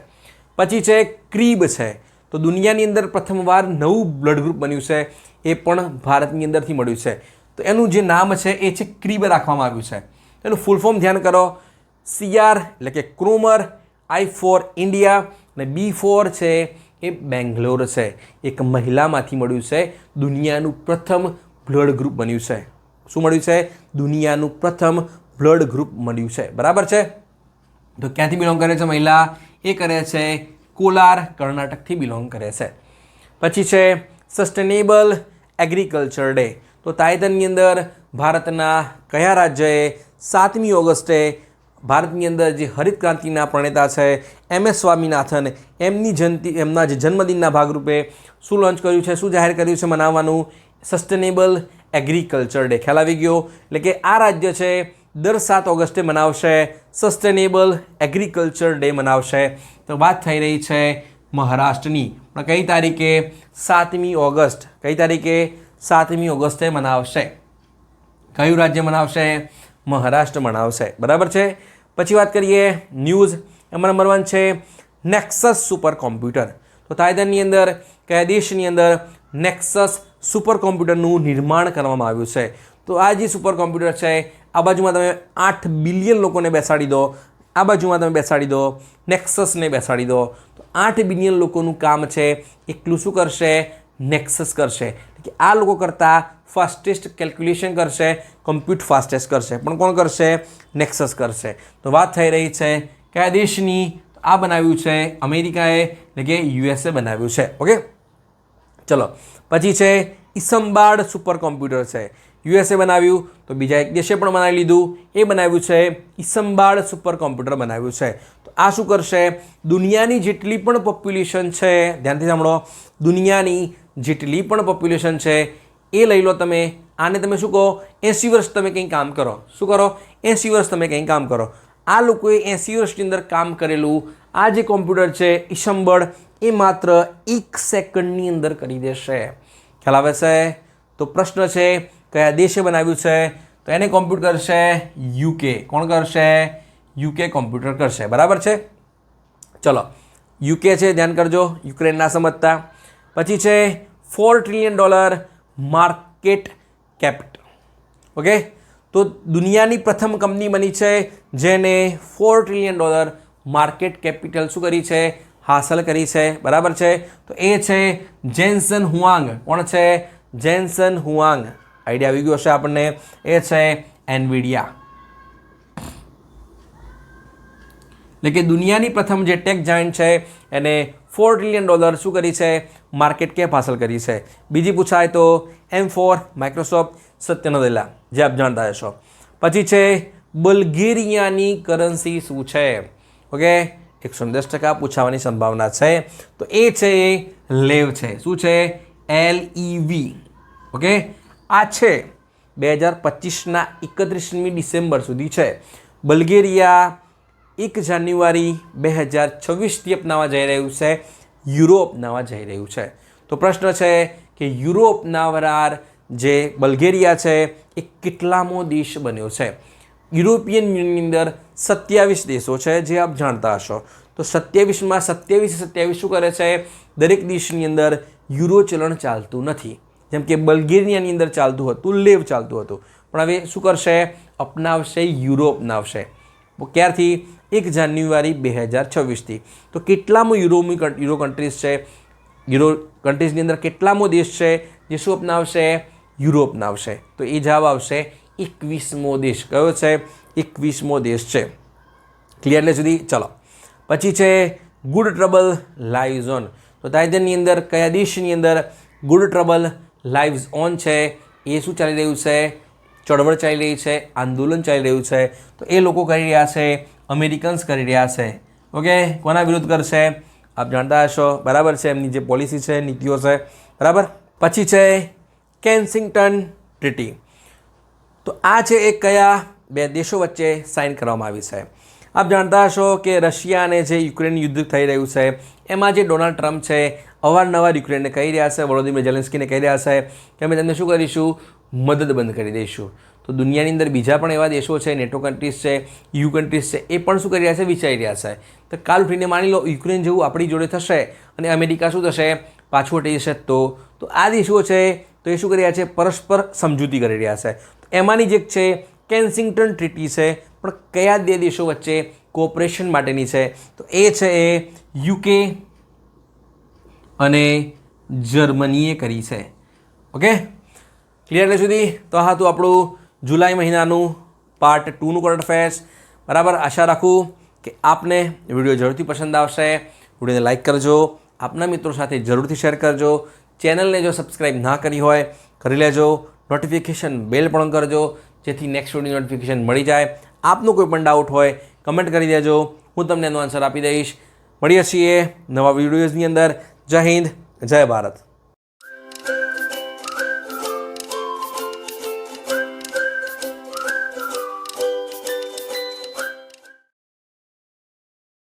પછી છે ક્રીબ છે. તો દુનિયાની અંદર પ્રથમવાર નવું બ્લડ ગ્રુપ બન્યું છે, એ પણ ભારતની અંદરથી મળ્યું છે. તો એનું જે નામ છે એ છે ક્રીબ રાખવામાં આવ્યું છે. એનું ફૂલ ફોર્મ ધ્યાન કરો. CR એટલે કે ક્રોમર, I ફોર ઇન્ડિયા અને B ફોર છે એ બેંગ્લોર છે. એક મહિલામાંથી મળ્યું છે. દુનિયાનું પ્રથમ બ્લડ ગ્રુપ બન્યું છે. શું મળ્યું છે? દુનિયાનું પ્રથમ બ્લડ ગ્રુપ મળ્યું છે. બરાબર છે. તો ક્યાંથી બિલોંગ કરે છે મહિલા? એ કરે છે કોલાર, કર્ણાટકથી બિલોંગ કરે છે. પછી છે સસ્ટેનેબલ એગ્રીકલ્ચર ડે. તો તાઇવાનની અંદર ભારતના કયા રાજ્યએ 7મી ઓગસ્ટે ભારતની અંદર જે હરિત ક્રાંતિના પ્રણેતા છે MS સ્વામીનાથન એમના જે જન્મદિનના ભાગરૂપે શું લોન્ચ કર્યું છે? શું જાહેર કર્યું છે મનાવવાનું? Sustainable agriculture day. ખ્યાલ આવી ગયો? એટલે કે આ રાજ્ય છે દર 7 ઓગસ્ટે મનાવશે સસ્ટેનેબલ એગ્રીકલ્ચર ડે મનાવશે. તો વાત થઈ રહી છે મહારાષ્ટ્રની, પણ કઈ તારીખે? 7મી ઓગસ્ટ. કઈ તારીખે? 7મી ઓગસ્ટે મનાવશે. કયું રાજ્ય મનાવશે? મહારાષ્ટ્ર મનાવશે. બરાબર છે. પછી વાત કરીએ ન્યૂઝ. એમાં નંબર 1 છે નેક્સસ સુપર કોમ્પ્યુટર. તો તાઇવાનની અંદર કયા દેશની અંદર નેક્સસ સુપર કોમ્પ્યુટરનું નિર્માણ કરવામાં આવ્યું છે? તો આ જે સુપર કોમ્પ્યુટર છે, આ બાજુમાં તમે 8 બિલિયન લોકોને બેસાડી દો, આ બાજુમાં તમે બેસાડી દો નેક્સસને બેસાડી દો, તો 8 બિલિયન લોકોનું કામ છે એકલું શું કરશે? નેક્સસ કરશે. કે આ લોકો કરતાં ફાસ્ટેસ્ટ કેલ્ક્યુલેશન કરશે, કમ્પ્યુટ ફાસ્ટેસ્ટ કરશે, પણ કોણ કરશે? નેક્સસ કરશે. તો વાત થઈ રહી છે કયા દેશની? આ બનાવ્યું છે અમેરિકાએ, એટલે કે USA બનાવ્યું છે. ઓકે, ચલો. પછી છે ઇસમબાડ સુપર કોમ્પ્યુટર છે. USA બનાવ્યું, તો બીજા એક દેશે પણ બનાવી લીધું. એ બનાવ્યું છે ઇસમબાડ સુપર કોમ્પ્યુટર બનાવ્યું છે. તો આ શું કરશે? દુનિયાની જેટલી પણ પોપ્યુલેશન છે, ધ્યાનથી સાંભળો, દુનિયાની જેટલી પણ પોપ્યુલેશન છે એ લઈ લો તમે. આને તમે શું કહો? 80 વર્ષ તમે કંઈ કામ કરો. શું કરો? 80 વર્ષ તમે કંઈ કામ કરો. આ લોકોએ 80 વર્ષની અંદર કામ કરેલું આ જે કોમ્પ્યુટર છે ઇસમબડ, એ માત્ર 1 સેકન્ડની અંદર કરી દેશે. ખ્યાલ આવે છે? તો પ્રશ્ન છે કયા દેશે બનાવ્યું છે? તો એને કોમ્પ્યુટ કરશે UK. કોણ કરશે? UK કોમ્પ્યુટર કરશે. બરાબર છે. ચલો, UK છે, ધ્યાન કરજો, યુક્રેન ના સમજતા. પછી છે $4 ટ્રિલિયન માર્કેટ કેપિટલ. ઓકે, તો દુનિયાની પ્રથમ કંપની બની છે જેને $4 ટ્રિલિયન માર્કેટ કેપિટલ શું કરી છે? હાંસલ કરી છે. બરાબર છે. તો એ છે જેન્સન હુઆંગ. કોણ છે? જેન્સન હુઆંગ. આઈડિયા આવી ગયો હશે આપણને. એ છે એનવીડિયા. એટલે કે દુનિયાની પ્રથમ જે ટેક જાયન્ટ છે એને $4 ટ્રિલિયન શું કરી છે? માર્કેટ કેપ હાંસલ કરી છે. બીજી પૂછાય તો M4 માઇક્રોસોફ્ટ, સત્ય નદેલા, જે આપ જાણતા હશો. પછી છે બલ્ગેરિયાની કરન્સી શું છે? ઓકે, 110% પૂછાવાની સંભાવના છે. તો એ છે લેવ છે. શું છે? LEV. ઓકે, આ છે 2025ના 31મી ડિસેમ્બર સુધી છે. બલ્ગેરિયા 1 જાન્યુઆરી 2026થી અપનાવવા જઈ રહ્યું છે, યુરો અપનાવવા જઈ રહ્યું છે. તો પ્રશ્ન છે કે યુરો અપનાવનાર જે બલ્ગેરિયા છે એ કેટલામો દેશ બન્યો છે? યુરોપિયન યુનિયનની અંદર 27 દેશો છે, જે આપ જાણતા હશો. તો 27માં 27 શું કરે છે? દરેક દેશની અંદર યુરો ચલણ ચાલતું નથી. જેમ કે બલ્ગેરિયાની અંદર ચાલતું હતું, લેવ ચાલતું હતું, પણ હવે શું કરશે? અપનાવશે, યુરો અપનાવશે. ક્યારથી? 1 જાન્યુઆરી 2026થી. તો કેટલામો યુરો કન્ટ્રીઝ છે, યુરો કન્ટ્રીઝની અંદર કેટલામો દેશ છે જે શું અપનાવશે? યુરો અપનાવશે? તો એ જવાબ આવશે 21મો દેશ. કયો છે? 21મો દેશ છે. ક્લિયર એટલે સુધી? ચલો પછી છે ગુડ ટ્રબલ લાઇવ્સ ઓન. તો તાઇવાનની અંદર કયા દેશની અંદર ગુડ ટ્રબલ લાઇવ્સ ઓન છે? એ શું ચાલી રહ્યું છે? ચળવળ ચાલી રહી છે, આંદોલન ચાલી રહ્યું છે. તો એ લોકો કરી રહ્યા છે, અમેરિકન્સ કરી રહ્યા છે. ઓકે, કોના વિરુદ્ધ કરશે? આપ જાણતા હશો, બરાબર છે, એમની જે પોલિસી છે, નીતિઓ છે, બરાબર. પછી છે કેન્સિંગ્ટન ટ્રીટી. તો આ છે એ કયા બે દેશો વચ્ચે સાઇન કરવામાં આવી છે? આપ જાણતા હશો કે રશિયા અને જે યુક્રેન યુદ્ધ થઈ રહ્યું છે એમાં જે ડોનાલ્ડ ટ્રમ્પ છે અવારનવાર યુક્રેનને કહી રહ્યા છે, વોલોદિમીર ઝેલેન્સ્કીને કહી રહ્યા છે કે અમે તેમને શું કરીશું? મદદ બંધ કરી દઈશું. તો દુનિયાની અંદર બીજા પણ એવા દેશો છે, નેટો કન્ટ્રીઝ છે, યુ કન્ટ્રીઝ છે, એ પણ શું કરી રહ્યા છે? વિચારી રહ્યા છે. તો કાલ ઉઠીને માની લો યુક્રેન જેવું આપણી જોડે થશે અને અમેરિકા શું થશે? પાછું હટી જશે. તો આ દેશો છે તો એ શું કરી રહ્યા છે? પરસ્પર સમજૂતી કરી રહ્યા છે. એમાંની જ એક છે કેન્સિંગ્ટન ટ્રીટી છે, પણ કયા બે દેશો વચ્ચે કોઓપરેશન માટેની છે? તો એ છે એ યુકે અને જર્મનીએ કરી છે. ઓકે, ક્લિયર એટલે સુધી? તો હા, તો આપણું જુલાઈ મહિનાનું પાર્ટ 2નું કરંટ અફેર્સ, બરાબર. આશા રાખું કે આપને વિડીયો જરૂરથી પસંદ આવશે. વિડીયોને લાઇક કરજો, આપના મિત્રો સાથે જરૂરથી શેર કરજો. ચેનલને જો સબસ્ક્રાઈબ ના કરી હોય કરી લેજો. નોટિફિકેશન બેલ પણ કરજો જેથી નેક્સ્ટ વિડીયો નોટિફિકેશન મળી જાય. આપનો કોઈ પણ ડાઉટ હોય કમેન્ટ કરી દેજો, હું તમને એનો આન્સર આપી દઈશ. મળીએ છીએ નવા વિડીયોઝની અંદર. જય હિન્દ, જય ભારત.